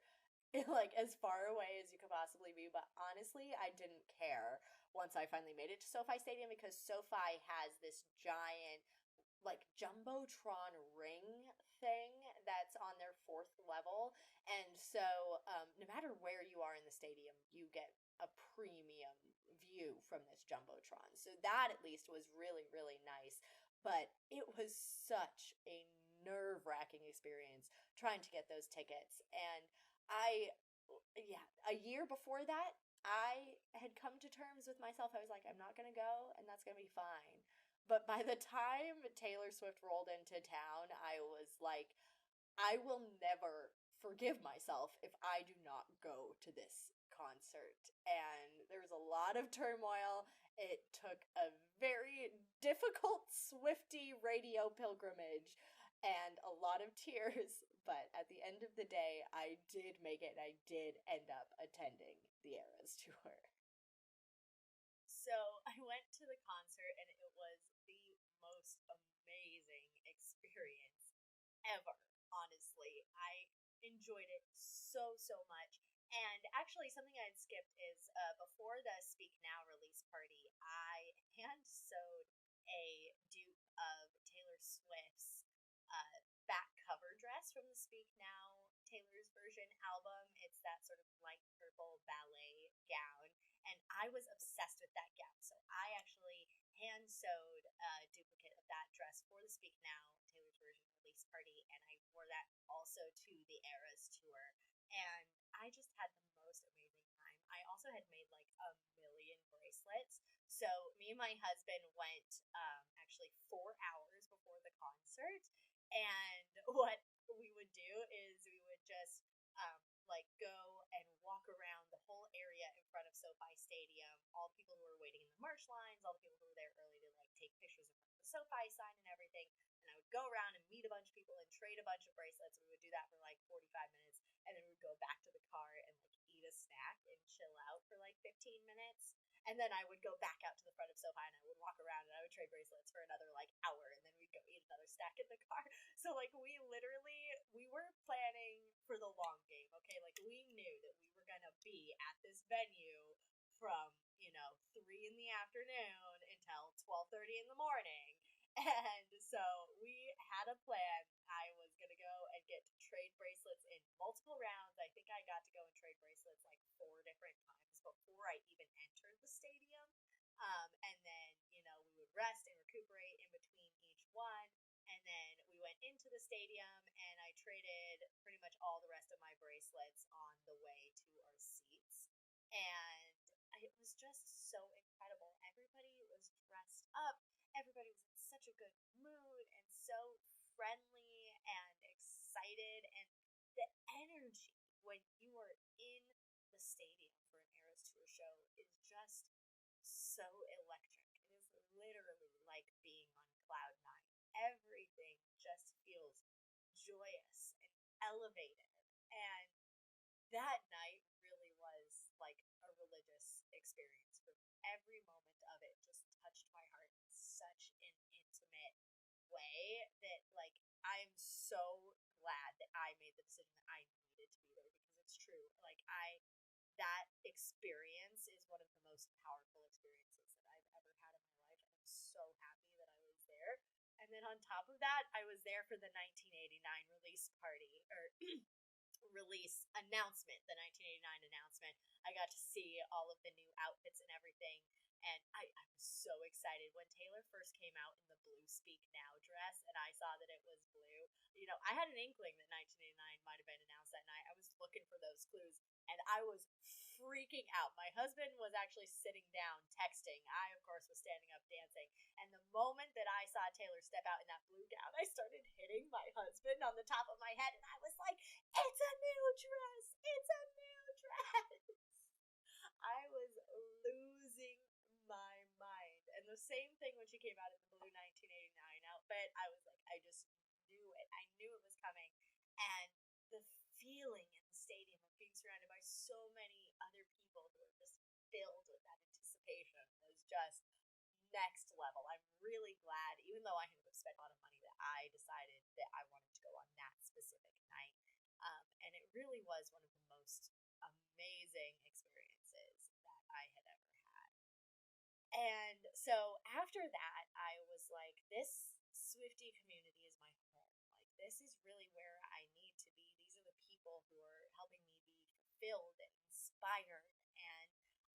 like as far away as you could possibly be, but honestly I didn't care once I finally made it to SoFi Stadium because SoFi has this giant like jumbotron ring thing that's on their 4th level. And so no matter where you are in the stadium, you get a premium view from this jumbotron. So that at least was really, really nice. But it was such a nerve-wracking experience trying to get those tickets. And a year before that, I had come to terms with myself. I was like, I'm not going to go, and that's going to be fine. But by the time Taylor Swift rolled into town, I was like, I will never forgive myself if I do not go to this concert. And there was a lot of turmoil. It took a very difficult Swiftie radio pilgrimage and a lot of tears. But at the end of the day, I did make it and I did end up attending the Eras Tour. So I went to the concert and it was the most amazing experience ever, honestly. I enjoyed it so much. And actually, something I had skipped is before the Speak Now release party, I hand sewed a dupe of Taylor Swift's back cover dress from the Speak Now Taylor's Version album. It's that sort of light purple ballet gown. And I was obsessed with that gown. So I actually hand sewed a duplicate of that dress for the Speak Now Taylor's Version release party. And I wore that also to the Eras Tour. And I just had the most amazing time. I also had made like a million bracelets. So me and my husband went actually 4 hours before the concert. And what we would do is we would just like go and walk around the whole area in front of SoFi Stadium. All the people who were waiting in the merch lines, all the people who were there early to like take pictures in front of the SoFi sign and everything. And I would go around and meet a bunch of people and trade a bunch of bracelets. We would do that for like 45 minutes, and then we would go back to the car and like eat a snack and chill out for like 15 minutes. And then I would go back out to the front of SoFi and I would walk around and I would trade bracelets for another like hour, and then we'd go eat another snack in the car. So like we were planning for the long game, okay? Like we knew that we were gonna be at this venue from 3 in the afternoon until 12:30 in the morning. And so we had a plan. I was going to go and get trade bracelets in multiple rounds. I think I got to go and trade bracelets like 4 different times before I even entered the stadium. And then, we would rest and recuperate in between each one. And then we went into the stadium and I traded pretty much all the rest of my bracelets on the way to our seats. And it was just so incredible. Everybody was dressed up. Everybody was in such a good mood and so friendly and excited. And the energy when you are in the stadium for an Eras Tour show is just so electric. It is literally like being on cloud nine. Everything just feels joyous and elevated. And that night really was like a religious experience for me. Every moment of it just touched my heart in such an intimate way that, like, I'm so glad that I made the decision that I needed to be there, because it's true. Like, that experience is one of the most powerful experiences that I've ever had in my life. I'm so happy that I was there. And then on top of that, I was there for the 1989 release party, or release announcement, the 1989 announcement. I got to see all of the new outfits and everything. And I was so excited when Taylor first came out in the blue Speak Now dress and I saw that it was blue. I had an inkling that 1989 might have been announced that night. I was looking for those clues and I was freaking out. My husband was actually sitting down texting. I, of course, was standing up dancing. And the moment that I saw Taylor step out in that blue gown, I started hitting my husband on the top of my head and I was like, "It's a new dress! It's a new dress!" I was losing my mind. And the same thing when she came out in the blue 1989 outfit. I was like, I just knew it. I knew it was coming. And the feeling in the stadium of being surrounded by so many other people who were just filled with that anticipation was just next level. I'm really glad, even though I ended up spending a lot of money, that I decided that I wanted to go on that specific night. And it really was one of the most amazing experiences that I had ever had. And so after that, I was like, this Swiftie community is my home. Like, this is really where I need to be. These are the people who are helping me be fulfilled and inspired. And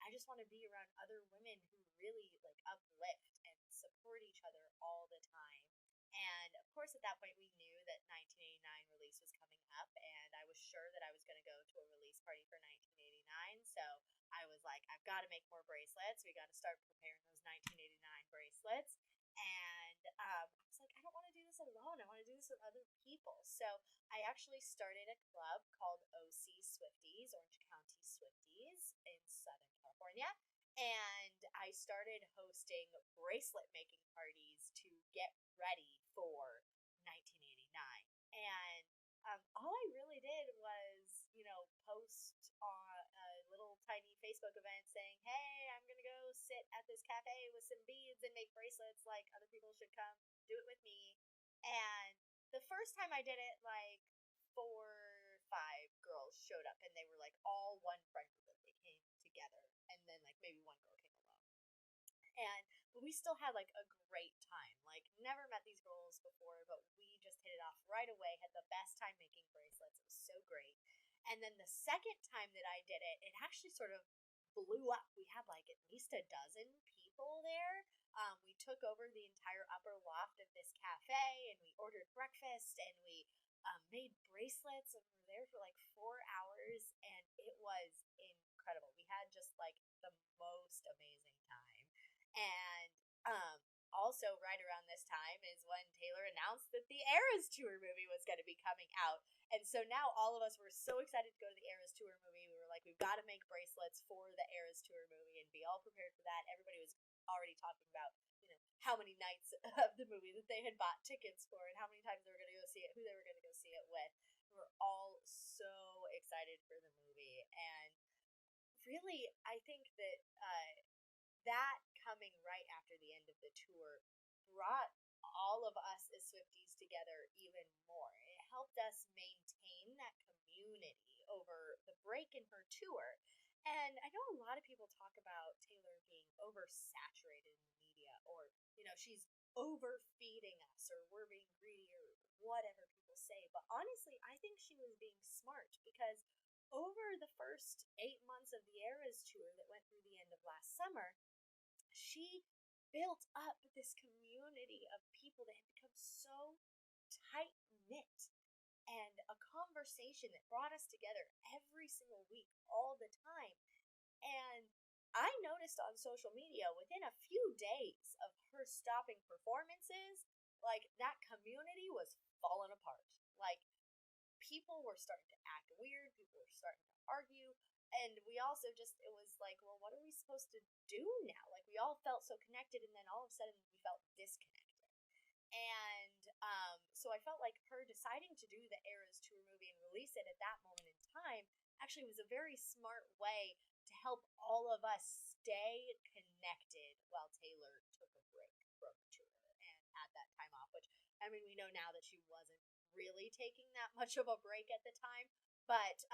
I just want to be around other women who really like uplift and support each other all the time. And of course, at that point, we knew that 1989 release was coming up, and I was sure that I was going to go to a release party for 1989. So I was like, I've got to make more bracelets. We got to start preparing those 1989 bracelets. And I was like, I don't want to do this alone. I want to do this with other people. So I actually started a club called OC Swifties, Orange County Swifties, in Southern California. And I started hosting bracelet making parties to get ready for 1989. And all I really did was, post on a little tiny Facebook event saying, hey, I'm going to go sit at this cafe with some beads and make bracelets. Like, other people should come do it with me. And the first time I did it, like, 4, 5 girls showed up, and they were, like, all one friend group. They came together, and then, like, maybe one girl came alone. But we still had like a great time. Like, never met these girls before, but we just hit it off right away. Had the best time making bracelets. It was so great. And then the second time that I did it, it actually sort of blew up. We had like at least a dozen people there. We took over the entire upper loft of this cafe, and we ordered breakfast, and we made bracelets, and we were there for like 4 hours, and it was incredible. We had just like the most amazing time. And also, right around this time is when Taylor announced that the Eras Tour movie was going to be coming out. And so now all of us were so excited to go to the Eras Tour movie. We were like, we've got to make bracelets for the Eras Tour movie and be all prepared for that. Everybody was already talking about, how many nights of the movie that they had bought tickets for and how many times they were going to go see it, who they were going to go see it with. We were all so excited for the movie. And really, I think that that coming right after the end of the tour brought all of us as Swifties together even more. It helped us maintain that community over the break in her tour. And I know a lot of people talk about Taylor being oversaturated in the media, or, she's overfeeding us or we're being greedy or whatever people say. But honestly, I think she was being smart because over the first 8 months of the Eras tour that went through the end of last summer, she built up this community of people that had become so tight knit and a conversation that brought us together every single week, all the time. And I noticed on social media within a few days of her stopping performances, like that community was falling apart. Like people were starting to act weird, people were starting to argue, and we also just, it was like, well, what are we supposed to do now? Like we all felt so connected, and then all of a sudden we felt disconnected. And so I felt like her deciding to do the Eras tour movie and release it at that moment in time actually was a very smart way to help all of us stay connected while Taylor took a break from the tour and had that time off, which, I mean, we know now that she wasn't really taking that much of a break at the time, but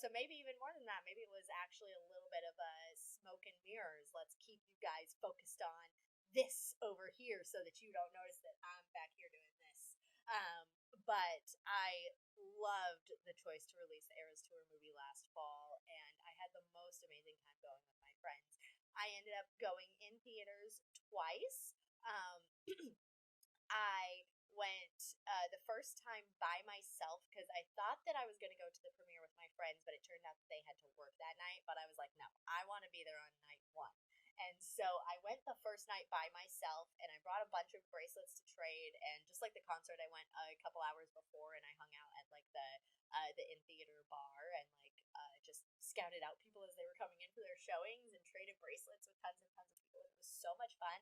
so maybe even more than that, maybe it was actually a little bit of a smoke and mirrors. Let's keep you guys focused on this over here so that you don't notice that I'm back here doing this. But I loved the choice to release the Eras Tour movie last fall, and I had the most amazing time going with my friends. I ended up going in theaters twice. I went the first time by myself because I thought that I was going to go to the premiere with my friends, but it turned out that they had to work that night. But I was like, no, I want to be there on night one. And so I went the first night by myself, and I brought a bunch of bracelets to trade. And just like the concert, I went a couple hours before, and I hung out at like the in theater bar and like just scouted out people as they were coming in for their showings and traded bracelets with tons and tons of people. It was so much fun.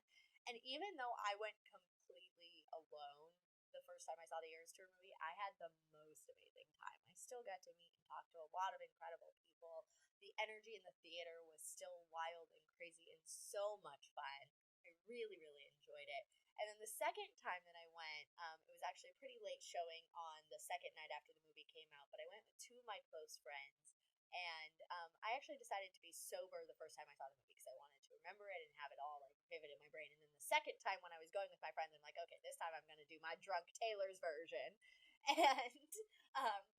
And even though I went completely alone the first time I saw the Eras Tour movie, I had the most amazing time. I still got to meet and talk to a lot of incredible people. The energy in the theater was still wild and crazy and so much fun. I really, really enjoyed it. And then the second time that I went, it was actually a pretty late showing on the second night after the movie came out, but I went with two of my close friends. And I actually decided to be sober the first time I saw the movie because I wanted to remember it and have it all like vivid in my brain. And then the second time when I was going with my friends, I'm like, okay, this time I'm going to do my drunk Taylor's version and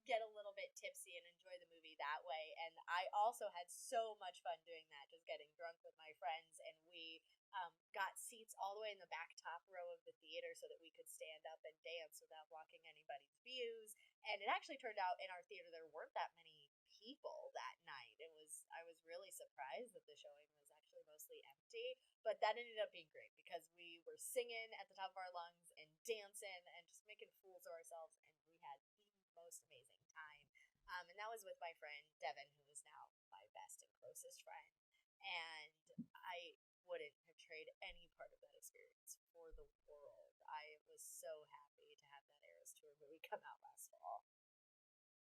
get a little bit tipsy and enjoy the movie that way. And I also had so much fun doing that, just getting drunk with my friends. And we got seats all the way in the back top row of the theater so that we could stand up and dance without blocking anybody's views. And it actually turned out in our theater there weren't that many people that night. I was really surprised that the showing was actually mostly empty, but that ended up being great because we were singing at the top of our lungs and dancing and just making fools of ourselves, and we had the most amazing time. And that was with my friend Devin, who is now my best and closest friend. And I wouldn't have traded any part of that experience for the world. I was so happy to have that Eras Tour movie come out last fall.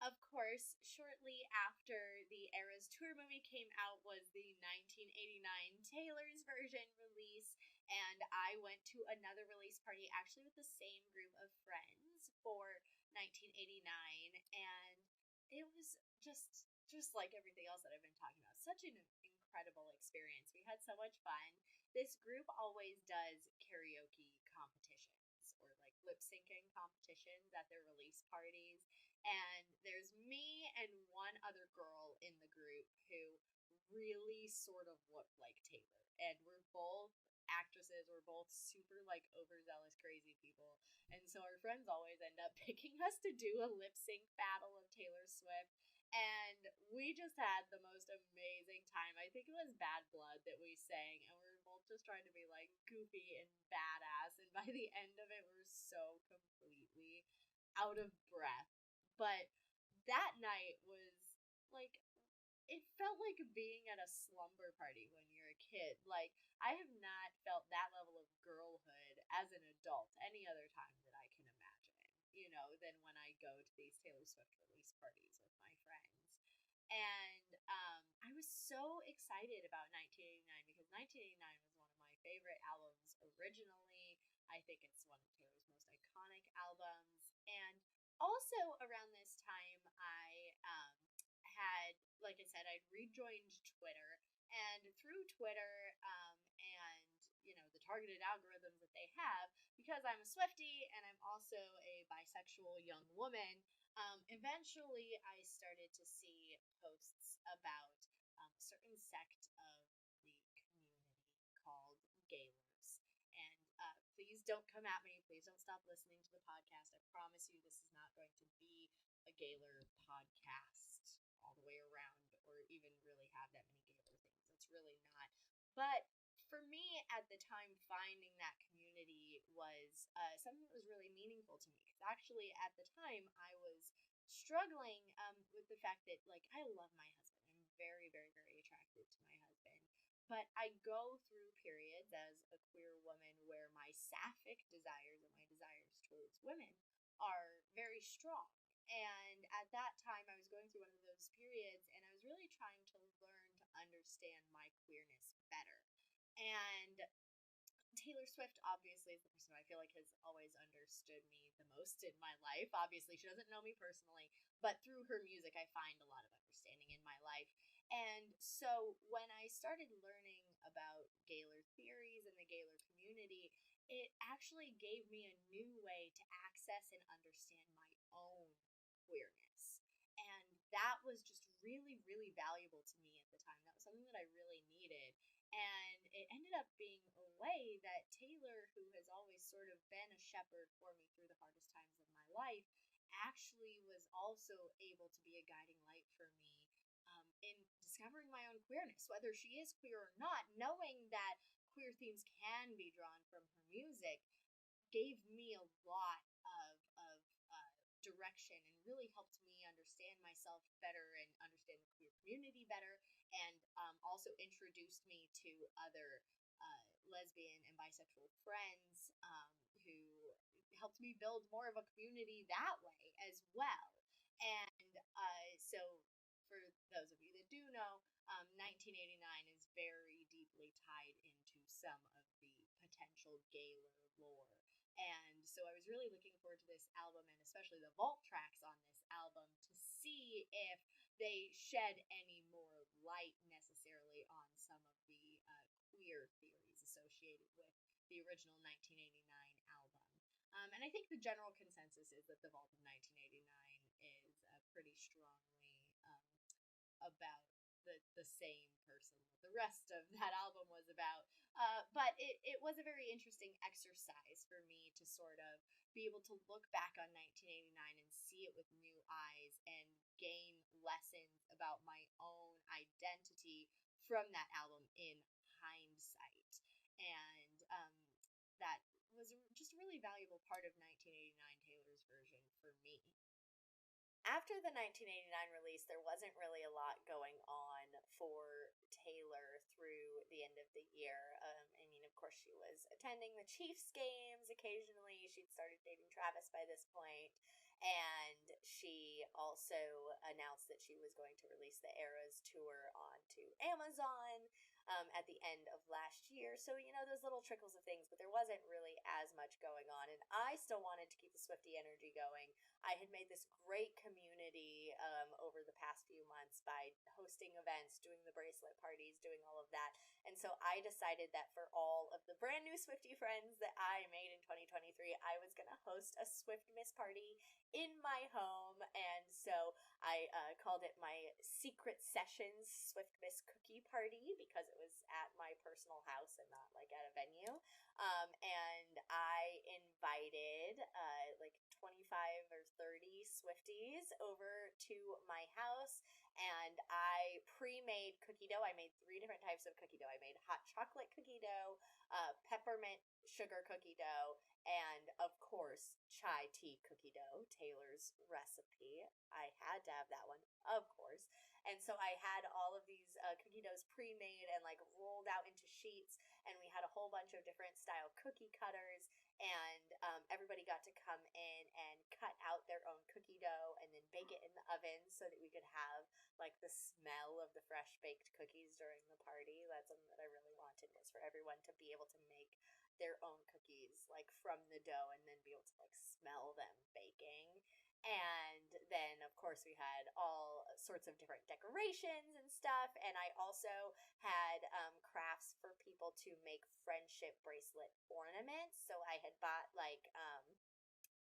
Of course, shortly after the Eras Tour movie came out was the 1989 Taylor's version release, and I went to another release party actually with the same group of friends for 1989, and it was just like everything else that I've been talking about. Such an incredible experience. We had so much fun. This group always does karaoke competitions or like lip syncing competitions at their release parties. And there's me and one other girl in the group who really sort of look like Taylor. And we're both actresses. We're both super like overzealous, crazy people. And so our friends always end up picking us to do a lip sync battle of Taylor Swift. And we just had the most amazing time. I think it was Bad Blood that we sang, and we were both just trying to be like goofy and badass. And by the end of it, we were so completely out of breath. But that night was like, it felt like being at a slumber party when you're a kid. Like, I have not felt that level of girlhood as an adult any other time that I can imagine, than when I go to these Taylor Swift release parties with my friends. And I was so excited about 1989 because 1989 was one of my favorite albums originally. I think it's one of Taylor's most iconic albums. And also around this time, I had, like I said, I'd rejoined Twitter. And through Twitter and, the targeted algorithms that they have, because I'm a Swiftie and I'm also a bisexual young woman, eventually I started to see posts about a certain sect of the community called Gaylors. And please don't come at me. Please don't stop listening to the podcast. I promise you this is not going to be a Gaylor podcast all the way around, or even really have that many Gaylor things. It's really not. But for me at the time, finding that community was something that was really meaningful to me. Because actually at the time I was struggling with the fact that, like, I love my husband. I'm very, very, very attracted to my husband. But I go through periods as a queer woman where my sapphic desires and my desires towards women are very strong. And at that time, I was going through one of those periods, and I was really trying to learn to understand my queerness better. And Taylor Swift obviously is the person I feel like has always understood me the most in my life. Obviously, she doesn't know me personally, but through her music, I find a lot of understanding in my life. And so when I started learning about Gaylor theories and the Gaylor community, it actually gave me a new way to access and understand my own queerness. And that was just really, really valuable to me at the time. That was something that I really needed. And it ended up being a way that Taylor, who has always sort of been a shepherd for me through the hardest times of my life, actually was also able to be a guiding light for me in discovering my own queerness, whether she is queer or not. Knowing that queer themes can be drawn from her music gave me a lot of direction, and really helped me understand myself better and understand the queer community better, and also introduced me to other lesbian and bisexual friends who helped me build more of a community that way as well. And so, for those of you that do know, 1989 is very deeply tied into some of the potential Gaylor lore. And so I was really looking forward to this album, and especially the vault tracks on this album, to see if they shed any more light necessarily on some of the queer theories associated with the original 1989 album. And I think the general consensus is that the Vault of 1989 is pretty strongly about the same person that the rest of that album was about. But it was a very interesting exercise for me to sort of be able to look back on 1989 and see it with new eyes, and gain lessons about my own identity from that album in hindsight. And that was just a really valuable part of 1989 Taylor's version for me. After the 1989 release, there wasn't really a lot going on for Taylor through the end of the year. I mean, of course, she was attending the Chiefs games occasionally. She'd started dating Travis by this point. And she also announced that she was going to release the Eras tour onto Amazon at the end of last year. So, you know, those little trickles of things, but there wasn't really as much going on. And I still wanted to keep the Swiftie energy going. I had made this great community over the past few months by hosting events, doing the bracelet parties, doing all of that. And so I decided that for all of the brand new Swiftie friends that I made in 2023, I was going to host a Swiftmas party in my home. And so I called it my Secret Sessions Swiftmas Cookie Party, because it was at my personal house and not like at a venue. And I invited like 25 or 30 Swifties over to my house, and I pre-made cookie dough. I made 3 different types of cookie dough. I made hot chocolate cookie dough, peppermint sugar cookie dough, and of course, chai tea cookie dough, Taylor's recipe. I had to have that one, of course. And so I had all of these cookie doughs pre-made and like rolled out into sheets, and we had a whole bunch of different style cookie cutters, and everybody got to come in and cut out their own cookie dough and then bake it in the oven so that we could have like the smell of the fresh baked cookies during the party. That's something that I really wanted, was for everyone to be able to make their own cookies like from the dough and then be able to like smell them baking. And then of course we had all sorts of different decorations and stuff, and I also had crafts for people able to make friendship bracelet ornaments. So I had bought like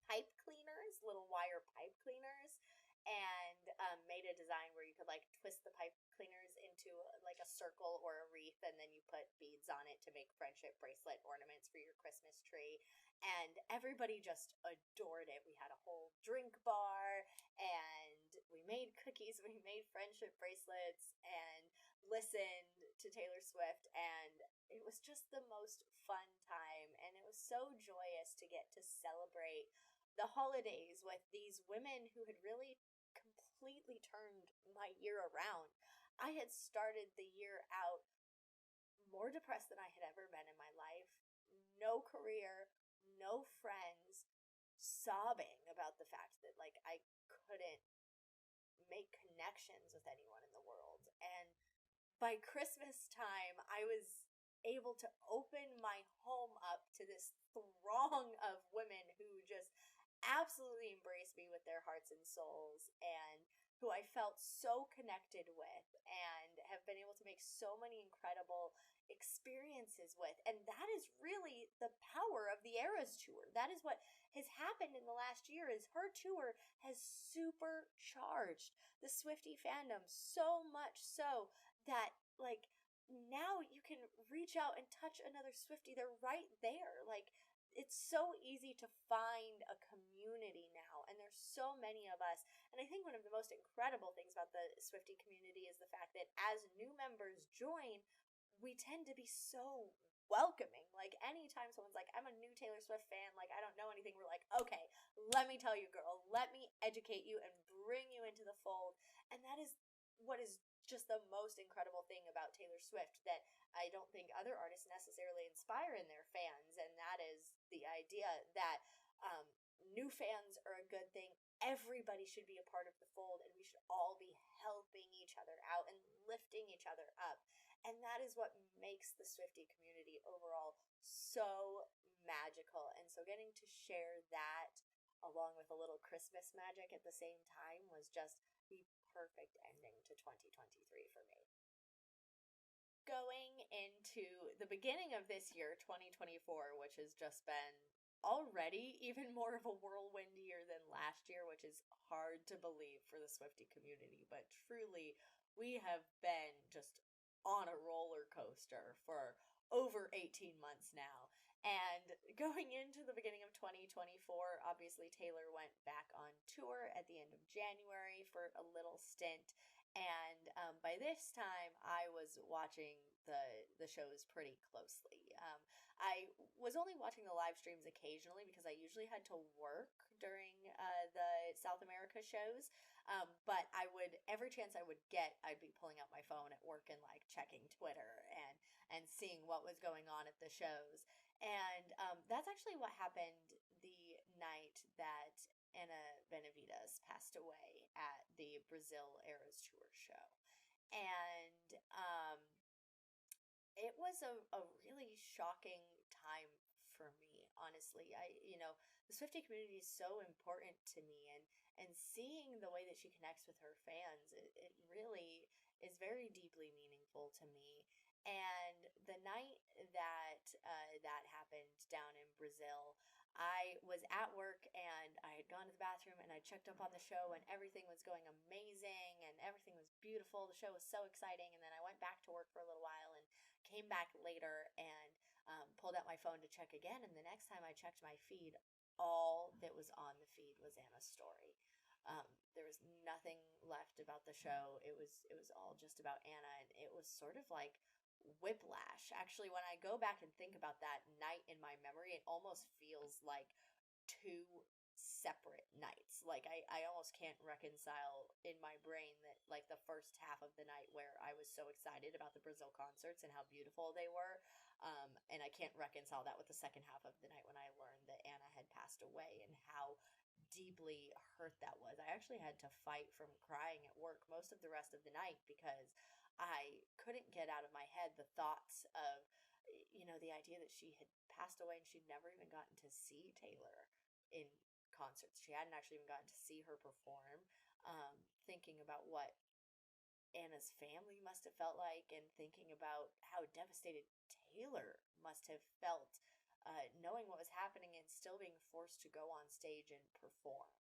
pipe cleaners, little wire pipe cleaners, and made a design where you could like twist the pipe cleaners into like a circle or a wreath, and then you put beads on it to make friendship bracelet ornaments for your Christmas tree. And everybody just adored it. We had a whole drink bar, and we made cookies, we made friendship bracelets, and listened to Taylor Swift, and it was just the most fun time. And it was so joyous to get to celebrate the holidays with these women who had really completely turned my year around. I had started the year out more depressed than I had ever been in my life. No career, no friends, sobbing about the fact that like I couldn't make connections with anyone in the world. And by Christmas time, I was able to open my home up to this throng of women who just absolutely embraced me with their hearts and souls, and who I felt so connected with and have been able to make so many incredible experiences with. And that is really the power of the Eras tour. That is what has happened in the last year, is her tour has supercharged the Swiftie fandom so much so that like now you can reach out and touch another Swiftie. They're right there. Like, it's so easy to find a community now, and there's so many of us. And I think one of the most incredible things about the Swiftie community is the fact that as new members join, we tend to be so welcoming. Like, anytime someone's like, I'm a new Taylor Swift fan, like, I don't know anything, we're like, okay, let me tell you, girl, let me educate you and bring you into the fold. And that is what is just the most incredible thing about Taylor Swift that I don't think other artists necessarily inspire in their fans, and that is the idea that new fans are a good thing. Everybody should be a part of the fold, and we should all be helping each other out and lifting each other up. And that is what makes the Swiftie community overall so magical. And so getting to share that along with a little Christmas magic at the same time was just the perfect ending to 2023 for me. Going into the beginning of this year, 2024, which has just been already even more of a whirlwind year than last year, which is hard to believe for the Swiftie community, but truly, we have been just on a roller coaster for over 18 months now. And going into the beginning of 2024, obviously Taylor went back on tour at the end of January for a little stint. And by this time, I was watching the shows pretty closely. I was only watching the live streams occasionally because I usually had to work during the South America shows. But I would, every chance I would get, I'd be pulling out my phone at work and like checking Twitter and seeing what was going on at the shows. And that's actually what happened the night that Ana Benavides passed away at the Brazil Eras Tour show. And it was a really shocking time for me, honestly. The Swiftie community is so important to me, and seeing the way that she connects with her fans, it really is very deeply meaningful to me. And the night that that happened down in Brazil, I was at work and I had gone to the bathroom and I checked up on the show and everything was going amazing and everything was beautiful. The show was so exciting. And then I went back to work for a little while and came back later and pulled out my phone to check again. And the next time I checked my feed, all that was on the feed was Ana's story. There was nothing left about the show. It was all just about Ana, and it was sort of like whiplash. Actually, when I go back and think about that night in my memory, it almost feels like two separate nights. Like I almost can't reconcile in my brain that like the first half of the night where I was so excited about the Brazil concerts and how beautiful they were, and I can't reconcile that with the second half of the night when I learned that Ana had passed away and how deeply hurt that was. I actually had to fight from crying at work most of the rest of the night because I couldn't get out of my head the thoughts of, the idea that she had passed away and she'd never even gotten to see Taylor in concerts. She hadn't actually even gotten to see her perform. Thinking about what Ana's family must have felt like, and thinking about how devastated Taylor must have felt knowing what was happening and still being forced to go on stage and perform.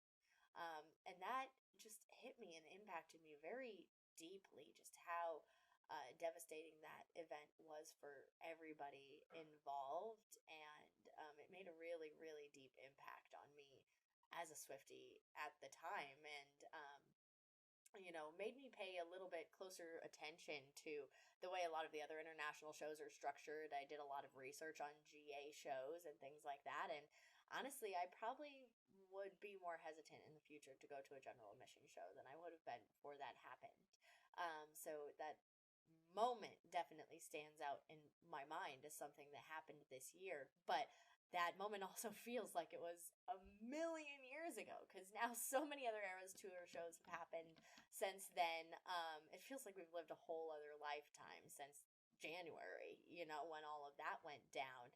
And that just hit me and impacted me very deeply, just how devastating that event was for everybody involved. And it made a really, really deep impact on me as a Swiftie at the time. And made me pay a little bit closer attention to the way a lot of the other international shows are structured. I did a lot of research on GA shows and things like that. And honestly, I probably would be more hesitant in the future to go to a general admission show than I would have been before that happened. So that moment definitely stands out in my mind as something that happened this year. But that moment also feels like it was a million years ago, because now so many other Eras Tour shows have happened since then. It feels like we've lived a whole other lifetime since January, when all of that went down.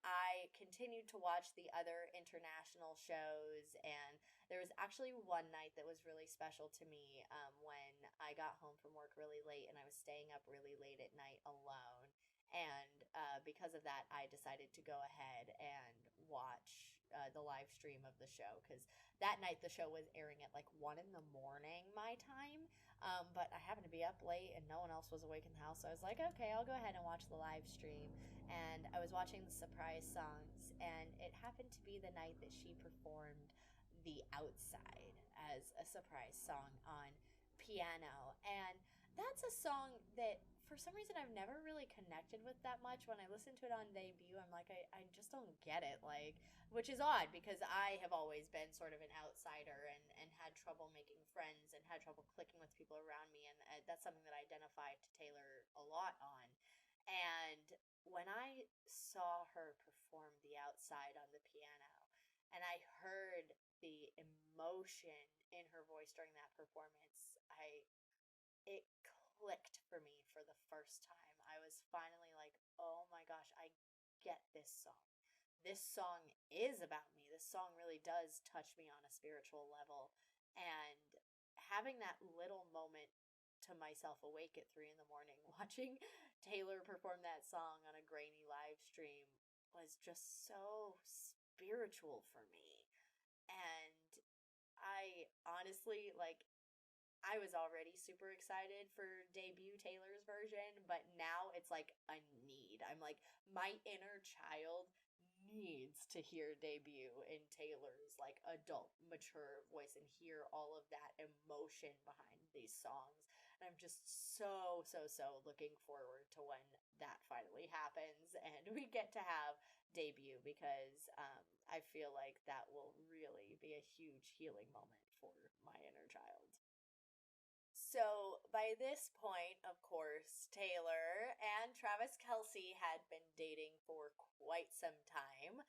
I continued to watch the other international shows, and there was actually one night that was really special to me when I got home from work really late and I was staying up really late at night alone. And because of that, I decided to go ahead and watch the live stream of the show, because that night the show was airing at like 1 in the morning my time. But I happened to be up late and no one else was awake in the house. So I was like, okay, I'll go ahead and watch the live stream. And I was watching the surprise songs, and it happened to be the night that she performed The Outside as a surprise song on piano. And that's a song that for some reason I've never really connected with that much. When I listen to it on debut, I'm like, I just don't get it. Like, which is odd because I have always been sort of an outsider and had trouble making friends and had trouble clicking with people around me. And that's something that I identified to Taylor a lot on. And when I saw her perform The Outside on the piano, and I heard the emotion in her voice during that performance, it clicked for me for the first time. I was finally like, oh my gosh, I get this song. This song is about me. This song really does touch me on a spiritual level. And having that little moment to myself awake at 3 in the morning, watching Taylor perform that song on a grainy live stream was just so spiritual for me. And I honestly, like, I was already super excited for debut Taylor's version, but now it's like a need. I'm like, my inner child needs to hear debut in Taylor's like adult, mature voice and hear all of that emotion behind these songs. And I'm just so, so, so looking forward to when that finally happens and we get to have debut, because I feel like that will really be a huge healing moment for my inner child. So by this point, of course, Taylor and Travis Kelce had been dating for quite some time.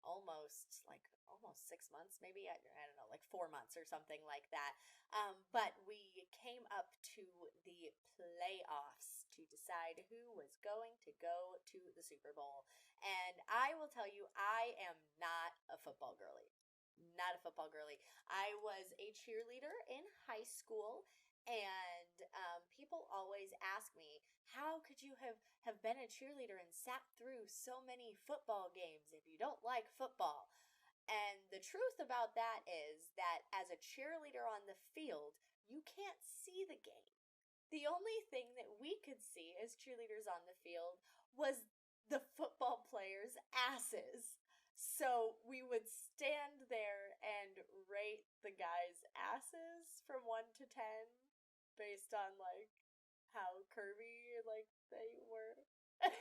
Almost 6 months, maybe. I don't know, like 4 months or something like that. But we came up to the playoffs to decide who was going to go to the Super Bowl. And I will tell you, I am not a football girly. Not a football girly. I was a cheerleader in high school, and people always ask me, how could you have been a cheerleader and sat through so many football games if you don't like football? And the truth about that is that as a cheerleader on the field, you can't see the game. The only thing that we could see as cheerleaders on the field was the football players' asses. So we would stand there and rate the guys' asses from 1 to 10 based on like how curvy like they were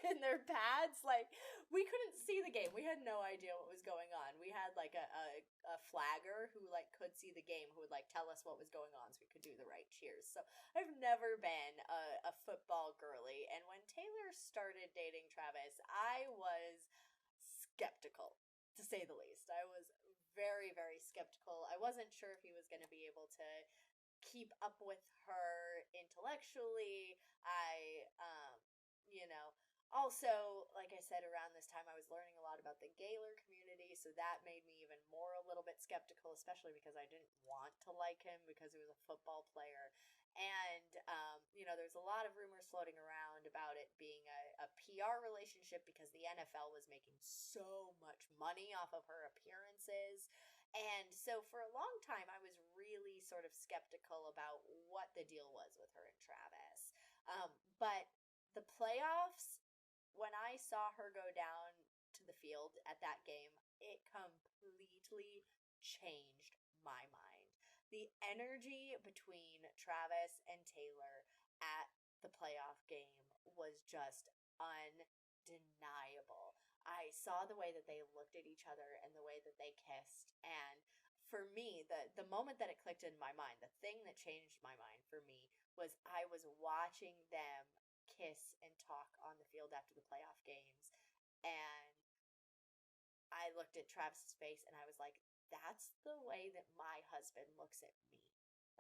in their pads. Like, we couldn't see the game. We had no idea what was going on. We had like a flagger who like could see the game, who would like tell us what was going on so we could do the right cheers. So I've never been a football girly. And when Taylor started dating Travis, I was skeptical, to say the least. I was very, very skeptical. I wasn't sure if he was going to be able to keep up with her intellectually. Also, like I said, around this time I was learning a lot about the Gaylor community, so that made me even more a little bit skeptical, especially because I didn't want to like him because he was a football player. And, there's a lot of rumors floating around about it being a PR relationship because the NFL was making so much money off of her appearances. And so for a long time, I was really sort of skeptical about what the deal was with her and Travis. But the playoffs, when I saw her go down to the field at that game, it completely changed my mind. The energy between Travis and Taylor at the playoff game was just undeniable. I saw the way that they looked at each other and the way that they kissed. And for me, the moment that it clicked in my mind, the thing that changed my mind for me was I was watching them kiss and talk on the field after the playoff games. And I looked at Travis's face and I was like, that's the way that my husband looks at me.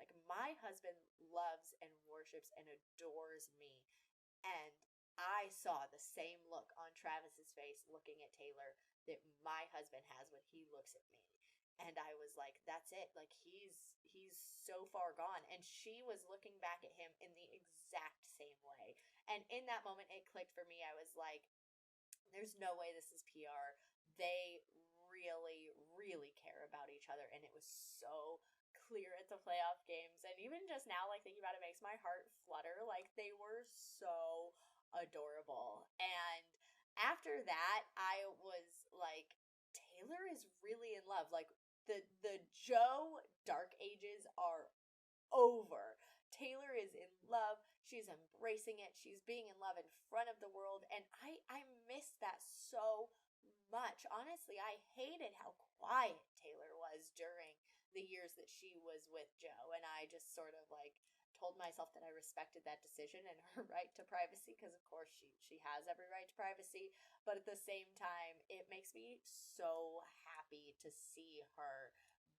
Like, my husband loves and worships and adores me. And I saw the same look on Travis's face looking at Taylor that my husband has when he looks at me. And I was like, that's it. Like, he's so far gone. And she was looking back at him in the exact same way. And in that moment, it clicked for me. I was like, there's no way this is PR. They really, really care about each other. And it was so clear at the playoff games. And even just now, like, thinking about it makes my heart flutter. Like, they were so adorable. And after that, I was like, Taylor is really in love. Like, the Joe dark ages are over. Taylor is in love. She's embracing it. She's being in love in front of the world. And I miss that so much. Honestly, I hated how quiet Taylor was during the years that she was with Joe. And I just sort of like told myself that I respected that decision and her right to privacy, because of course she has every right to privacy. But at the same time, it makes me so happy to see her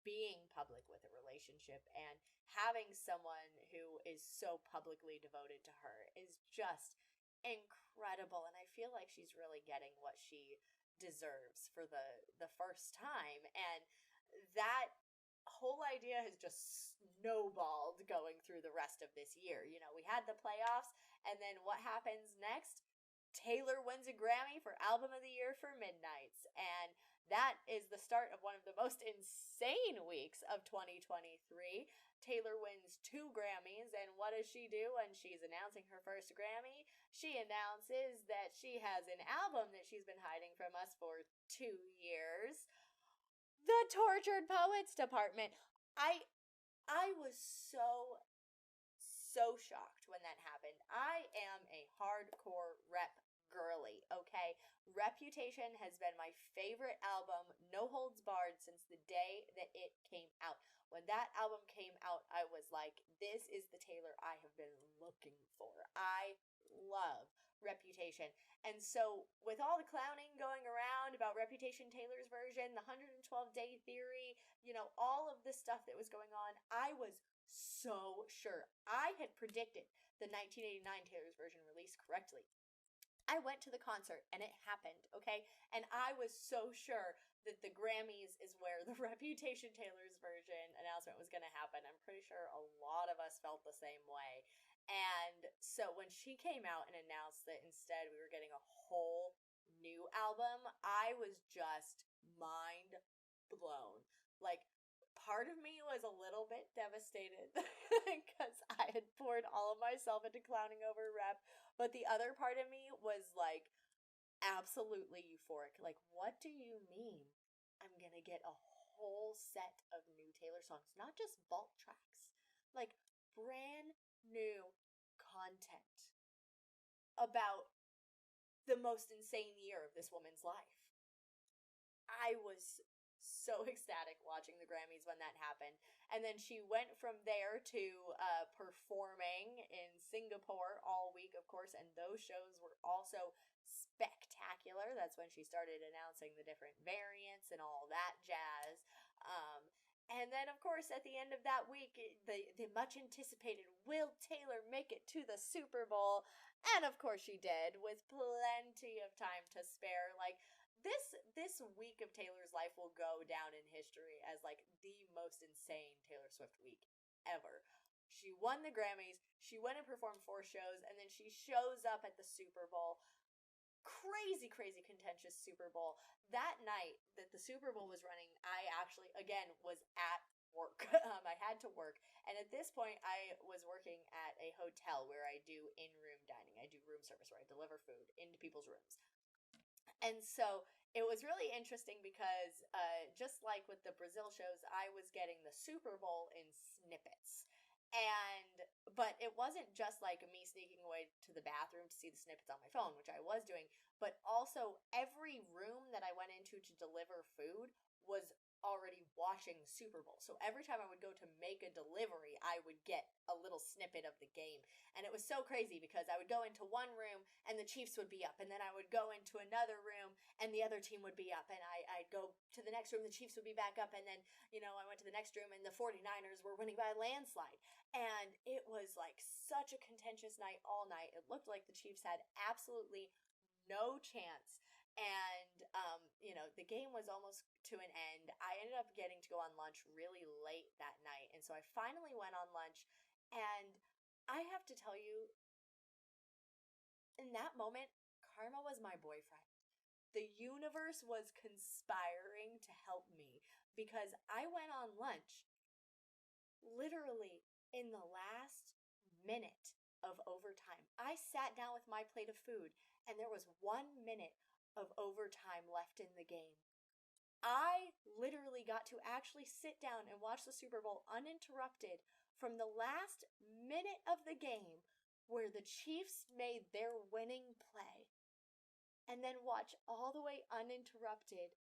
being public with a relationship, and having someone who is so publicly devoted to her is just incredible. And I feel like she's really getting what she deserves for the first time. And that whole idea has just snowballed going through the rest of this year. You know, we had the playoffs, and then what happens next? Taylor wins a Grammy for Album of the Year for Midnights. And that is the start of one of the most insane weeks of 2023. Taylor wins 2 Grammys, and what does she do when she's announcing her first Grammy? She announces that she has an album that she's been hiding from us for 2 years. The Tortured Poets Department. I was so shocked when that happened. I am a hardcore rep girly, okay? Reputation has been my favorite album, no holds barred, since the day that it came out. When that album came out, I was like, this is the Taylor I have been looking for. I love Reputation. And so, with all the clowning going around about Reputation Taylor's version, the 112-day theory, you know, all of this stuff that was going on, I was so sure. I had predicted the 1989 Taylor's version release correctly. I went to the concert and it happened, okay? And I was so sure that the Grammys is where the Reputation Taylor's version announcement was going to happen. I'm pretty sure a lot of us felt the same way. And so when she came out and announced that instead we were getting a whole new album, I was just mind blown. Like, part of me was a little bit devastated because I had poured all of myself into clowning over Rep, but the other part of me was like absolutely euphoric. Like, what do you mean I'm gonna get a whole set of new Taylor songs? Not just vault tracks, like brand new content about the most insane year of this woman's life. I was so ecstatic watching the Grammys when that happened. And then she went from there to performing in Singapore all week, of course, and those shows were also spectacular. That's when she started announcing the different variants and all that jazz. And then, of course, at the end of that week, the much anticipated Will Taylor make it to the Super Bowl? And of course she did, with plenty of time to spare. Like, this week of Taylor's life will go down in history as like the most insane Taylor Swift week ever. She won the Grammys, she went and performed 4 shows, and then she shows up at the Super Bowl. crazy, crazy contentious Super Bowl. That night that the Super Bowl was running, I actually, again, was at work. I had to work. And at this point, I was working at a hotel where I do in-room dining. I do room service where I deliver food into people's rooms. And so it was really interesting because just like with the Brazil shows, I was getting the Super Bowl in snippets. But it wasn't just like me sneaking away to the bathroom to see the snippets on my phone, which I was doing, but also every room that I went into to deliver food was already watching the Super Bowl. So every time I would go to make a delivery, I would get a little snippet of the game. And it was so crazy because I would go into one room and the Chiefs would be up, and then I would go into another room and the other team would be up, and I'd go to the next room, the Chiefs would be back up, and then, I went to the next room and the 49ers were winning by a landslide. And it was like such a contentious night all night. It looked like the Chiefs had absolutely no chance. And, the game was almost to an end. I ended up getting to go on lunch really late that night. And so I finally went on lunch. And I have to tell you, in that moment, Karma was my boyfriend. The universe was conspiring to help me because I went on lunch literally in the last minute of overtime. I sat down with my plate of food and there was 1 minute of overtime left in the game. I literally got to actually sit down and watch the Super Bowl uninterrupted from the last minute of the game where the Chiefs made their winning play, and then watch all the way uninterrupted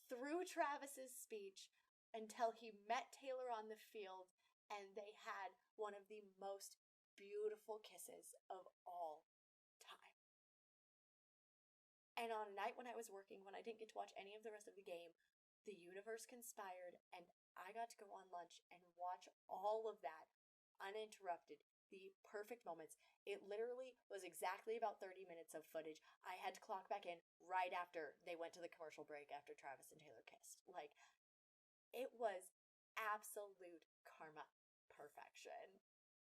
through Travis's speech until he met Taylor on the field and they had one of the most beautiful kisses of all time. And on a night when I was working, when I didn't get to watch any of the rest of the game, the universe conspired and I got to go on lunch and watch all of that uninterrupted. The perfect moments. It literally was exactly about 30 minutes of footage. I had to clock back in right after they went to the commercial break after Travis and Taylor kissed. Like, it was absolute karma perfection.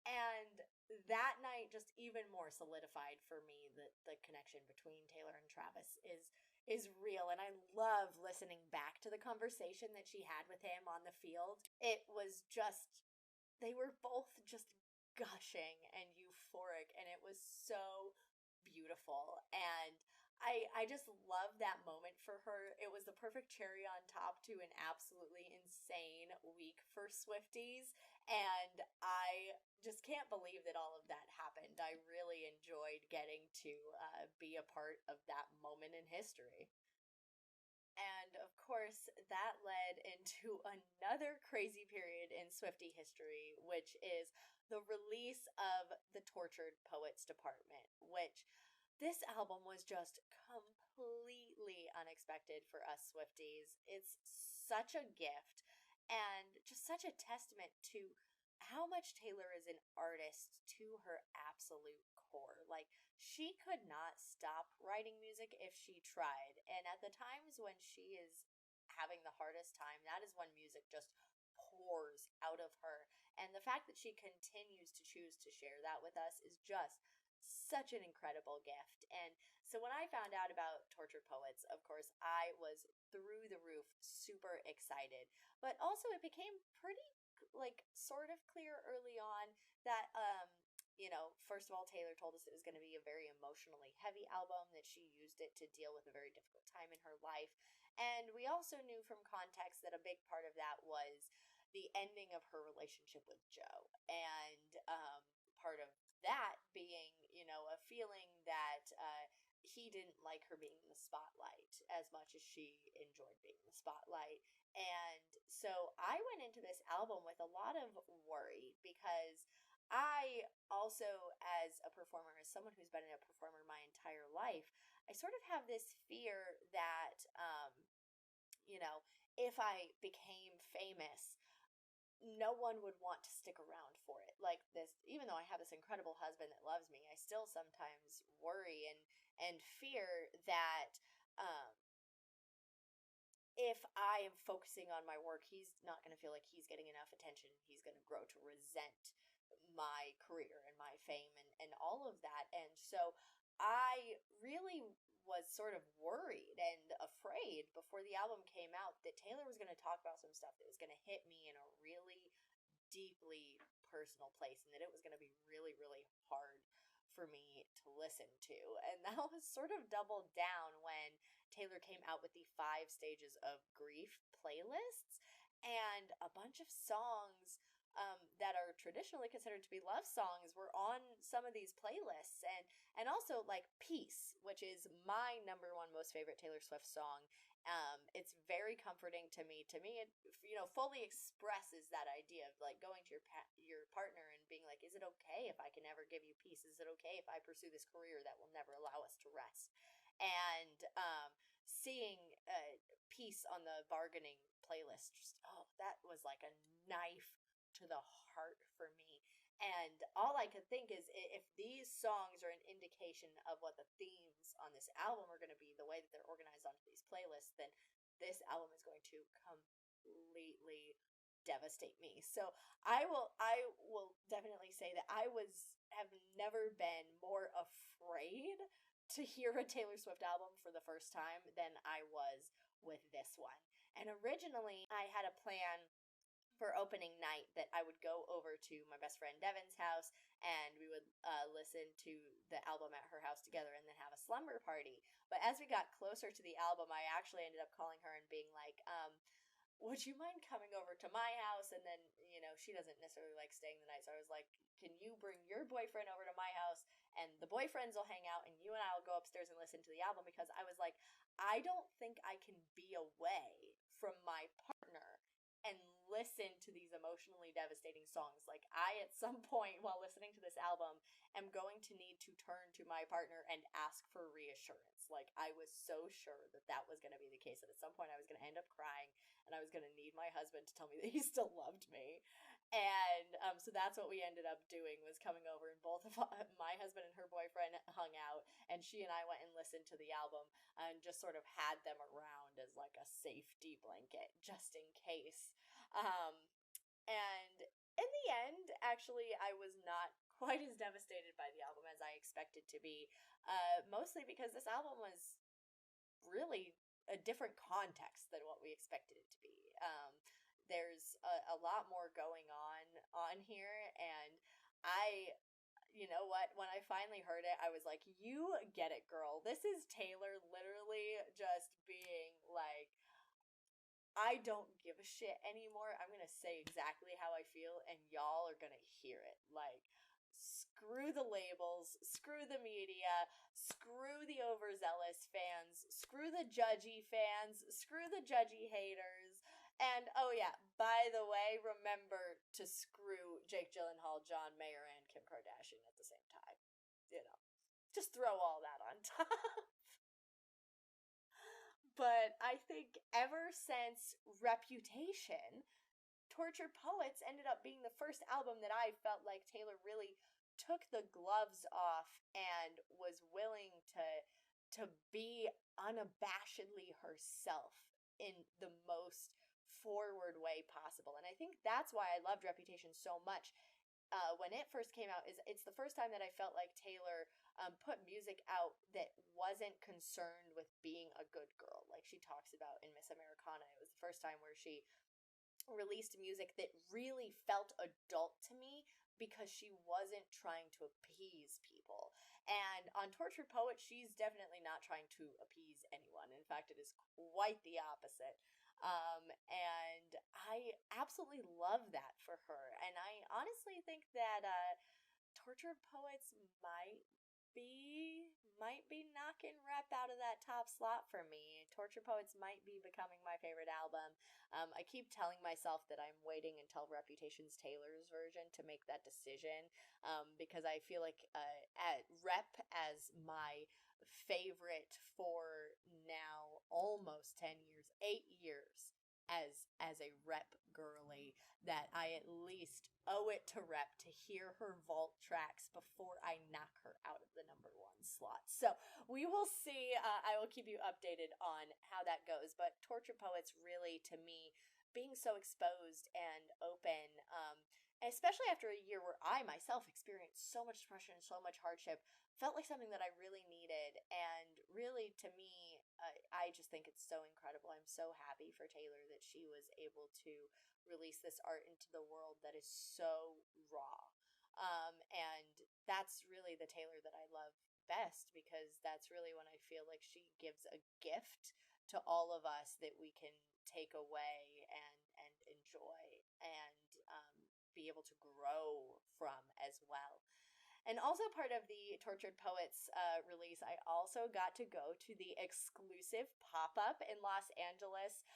And that night just even more solidified for me that the connection between Taylor and Travis is real. And I love listening back to the conversation that she had with him on the field. It was just, they were both just gushing and euphoric, and it was so beautiful. And I just love that moment for her. It was the perfect cherry on top to an absolutely insane week for Swifties, and I just can't believe that all of that happened. I really enjoyed getting to be a part of that moment in history. And of course, that led into another crazy period in Swiftie history, which is the release of the Tortured Poets Department, which this album was just completely unexpected for us Swifties. It's such a gift and just such a testament to how much Taylor is an artist to her absolute core. Like, she could not stop writing music if she tried. And at the times when she is having the hardest time, that is when music just pours out of her. And the fact that she continues to choose to share that with us is just such an incredible gift. And so when I found out about Tortured Poets, of course, I was through the roof super excited. But also it became pretty sort of clear early on that first of all, Taylor told us it was going to be a very emotionally heavy album, that she used it to deal with a very difficult time in her life. And we also knew from context that a big part of that was the ending of her relationship with Joe. And part of that being, a feeling that he didn't like her being in the spotlight as much as she enjoyed being in the spotlight. And so I went into this album with a lot of worry because I also, as a performer, as someone who's been a performer my entire life, I sort of have this fear that, if I became famous, no one would want to stick around for it. Like this, even though I have this incredible husband that loves me, I still sometimes worry and fear that if I am focusing on my work, he's not going to feel like he's getting enough attention. He's going to grow to resent my career and my fame and all of that. And so I really was sort of worried and afraid before the album came out that Taylor was going to talk about some stuff that was going to hit me in a really deeply personal place, and that it was going to be really, really hard for me to listen to. And that was sort of doubled down when Taylor came out with the 5 stages of grief playlists, and a bunch of songs that are traditionally considered to be love songs were on some of these playlists, and also like Peace, which is my number one most favorite Taylor Swift song. It's very comforting to me. To me, it fully expresses that idea of like going to your partner and being like, is it okay if I can never give you peace? Is it okay if I pursue this career that will never allow us to rest? And seeing Peace on the bargaining playlist, just that was like a knife to the heart for me. And all I could think is, if these songs are an indication of what the themes on this album are going to be, the way that they're organized onto these playlists, then this album is going to completely devastate me. So I will definitely say that have never been more afraid to hear a Taylor Swift album for the first time than I was with this one. And originally I had a plan for opening night that I would go over to my best friend Devin's house, and we would listen to the album at her house together and then have a slumber party. But as we got closer to the album, I actually ended up calling her and being like, would you mind coming over to my house? And then, she doesn't necessarily like staying the night. So I was like, can you bring your boyfriend over to my house, and the boyfriends will hang out, and you and I will go upstairs and listen to the album? Because I was like, I don't think I can be away from my partner and listen to these emotionally devastating songs. Like, I, at some point while listening to this album, am going to need to turn to my partner and ask for reassurance. Like, I was so sure that that was going to be the case, that at some point I was going to end up crying, and I was going to need my husband to tell me that he still loved me. And so that's what we ended up doing, was coming over, and both of my husband and her boyfriend hung out, and she and I went and listened to the album and just sort of had them around as like a safety blanket just in case. And in the end, actually, I was not quite as devastated by the album as I expected to be, mostly because this album was really a different context than what we expected it to be. There's a lot more going on here, and I, you know what, when I finally heard it, I was like, you get it, girl. This is Taylor literally just being like, I don't give a shit anymore. I'm going to say exactly how I feel, and y'all are going to hear it. Like, screw the labels, screw the media, screw the overzealous fans, screw the judgy fans, screw the judgy haters. And oh yeah, by the way, remember to screw Jake Gyllenhaal, John Mayer, and Kim Kardashian at the same time. Just throw all that on top. But I think ever since Reputation, Tortured Poets ended up being the first album that I felt like Taylor really took the gloves off and was willing to be unabashedly herself in the most forward way possible. And I think that's why I loved Reputation so much. When it first came out, it's the first time that I felt like Taylor put music out that wasn't concerned with being a good girl, like she talks about in Miss Americana. It was the first time where she released music that really felt adult to me, because she wasn't trying to appease people. And on Tortured Poet, she's definitely not trying to appease anyone. In fact, it is quite the opposite. And I absolutely love that for her. And I honestly think that Tortured Poets might be knocking Rep out of that top slot for me. Tortured Poets might be becoming my favorite album. I keep telling myself that I'm waiting until Reputation's Taylor's version to make that decision, because I feel like at Rep as my favorite for now almost 10 years, 8 years as a Rep girly, that I at least owe it to Rep to hear her vault tracks before I knock her out of the number 1 slot. So we will see. I will keep you updated on how that goes. But Tortured Poets really, to me, being so exposed and open, especially after a year where I myself experienced so much depression and so much hardship, felt like something that I really needed. And really, to me, I just think it's so incredible. I'm so happy for Taylor that she was able to release this art into the world that is so raw. And that's really the Taylor that I love best, because that's really when I feel like she gives a gift to all of us that we can take away and enjoy and be able to grow from as well. And also part of the Tortured Poets release, I also got to go to the exclusive pop-up in Los Angeles.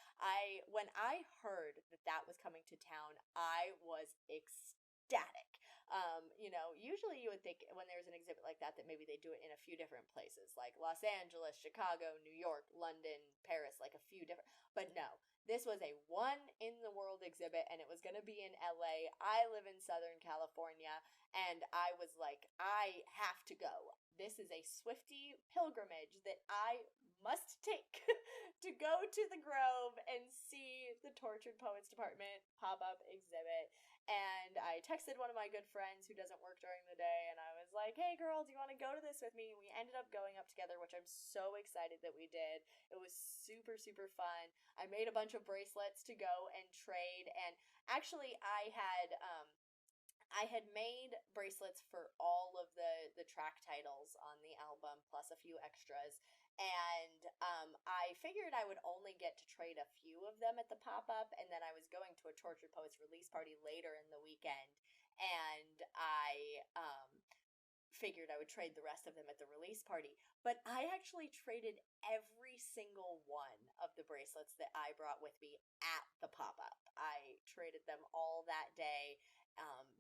When I heard that that was coming to town, I was ecstatic. Usually you would think when there's an exhibit like that maybe they do it in a few different places, like Los Angeles, Chicago, New York, London, Paris, like a few different. But no, this was a one in the world exhibit, and it was going to be in LA. I live in Southern California, and I was like, I have to go. This is a Swiftie pilgrimage that I must take to go to the Grove and see the Tortured Poets Department pop-up exhibit. And I texted one of my good friends who doesn't work during the day, and I was like, hey girl, do you want to go to this with me? We ended up going up together, which I'm so excited that we did. It was super, super fun. I made a bunch of bracelets to go and trade, and actually I had made bracelets for all of the track titles on the album, plus a few extras. And I figured I would only get to trade a few of them at the pop up, and then I was going to a Tortured Poets release party later in the weekend, and I figured I would trade the rest of them at the release party. But I actually traded every single one of the bracelets that I brought with me at the pop up. I traded them all that day.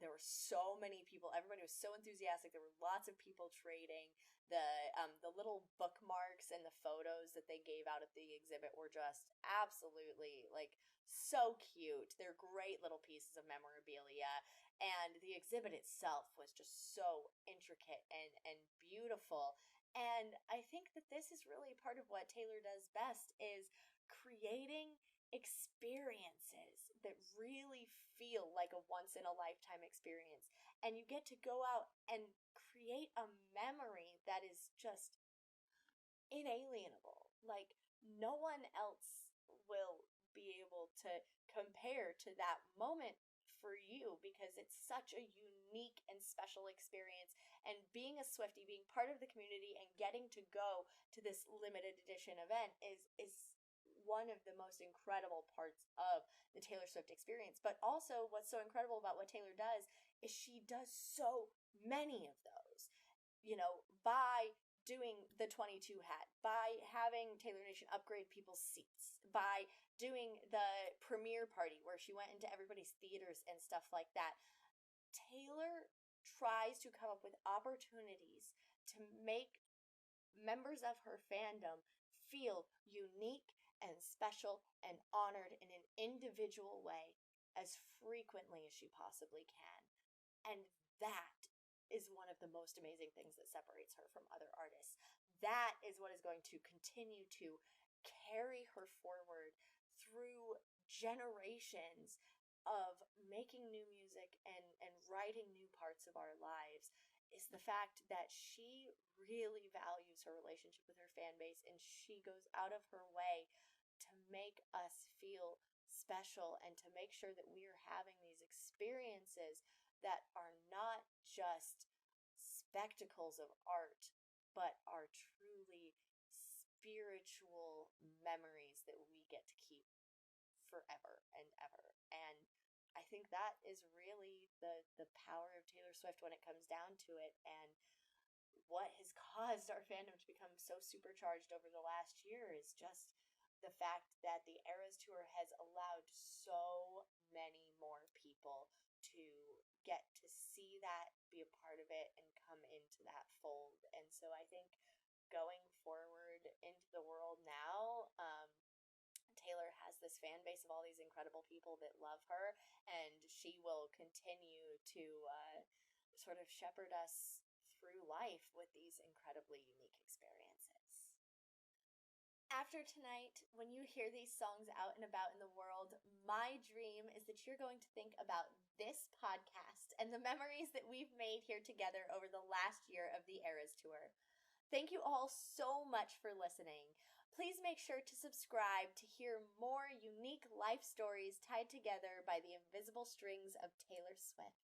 There were so many people. Everybody was so enthusiastic. There were lots of people trading. The little bookmarks and the photos that they gave out at the exhibit were just absolutely like so cute. They're great little pieces of memorabilia, and the exhibit itself was just so intricate and beautiful. And I think that this is really part of what Taylor does best, is creating experiences that really feel like a once in a lifetime experience. And you get to go out and create a memory that is just inalienable. Like, no one else will be able to compare to that moment for you, because it's such a unique and special experience. And being a Swiftie, being part of the community and getting to go to this limited edition event is one of the most incredible parts of the Taylor Swift experience. But also, what's so incredible about what Taylor does is she does so many of those. By doing the 22 hat, by having Taylor Nation upgrade people's seats, by doing the premiere party where she went into everybody's theaters and stuff like that. Taylor tries to come up with opportunities to make members of her fandom feel unique and special and honored in an individual way as frequently as she possibly can. And that is one of the most amazing things that separates her from other artists. That is what is going to continue to carry her forward through generations of making new music and writing new parts of our lives, is the fact that she really values her relationship with her fan base, and she goes out of her way to make us feel special and to make sure that we are having these experiences that are not just spectacles of art, but are truly spiritual memories that we get to keep forever and ever. And I think that is really the power of Taylor Swift when it comes down to it, and what has caused our fandom to become so supercharged over the last year is just the fact that the Eras Tour has allowed so many more people to get to see that, be a part of it, and come into that fold. And so I think going forward into the world now, Taylor has this fan base of all these incredible people that love her, and she will continue to sort of shepherd us through life with these incredibly unique experiences. after tonight, when you hear these songs out and about in the world, my dream is that you're going to think about this podcast and the memories that we've made here together over the last year of the Eras Tour. Thank you all so much for listening. Please make sure to subscribe to hear more unique life stories tied together by the invisible strings of Taylor Swift.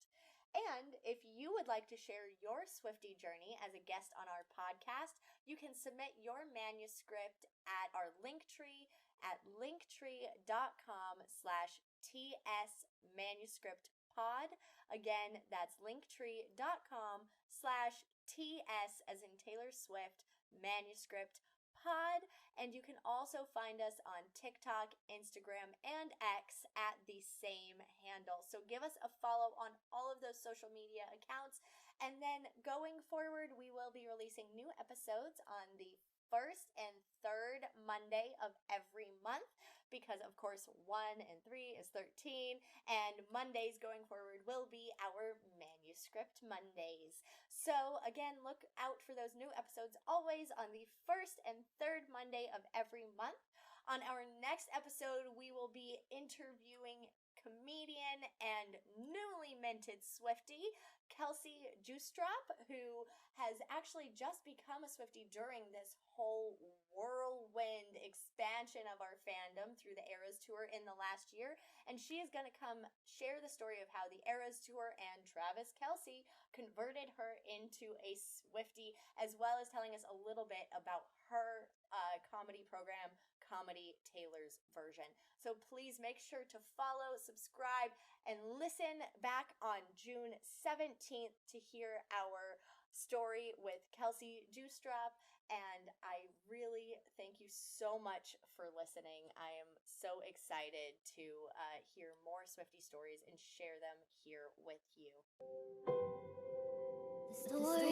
And if you would like to share your Swiftie journey as a guest on our podcast, you can submit your manuscript at our Linktree at linktree.com/TSmanuscriptpod. Again, that's linktree.com/TS as in Taylor Swift manuscript pod. And you can also find us on TikTok, Instagram, and X at the same handle. So give us a follow on all of those social media accounts. And then going forward, we will be releasing new episodes on the first and third Monday of every month because, of course, 1 and 3 is 13, and Mondays going forward will be our Manuscript Mondays. So, again, look out for those new episodes always on the first and third Monday of every month. On our next episode, we will be interviewing comedian and newly minted Swiftie, Kelsey Justrop, who has actually just become a Swiftie during this whole whirlwind expansion of our fandom through the Eras Tour in the last year. And she is going to come share the story of how the Eras Tour and Travis Kelce converted her into a Swiftie, as well as telling us a little bit about her comedy program, Comedy Taylor's Version. So please make sure to follow, subscribe, and listen back on June 17th to hear our story with Kelsey Justrop. And I really thank you so much for listening. I am so excited to hear more Swiftie stories and share them here with you. The story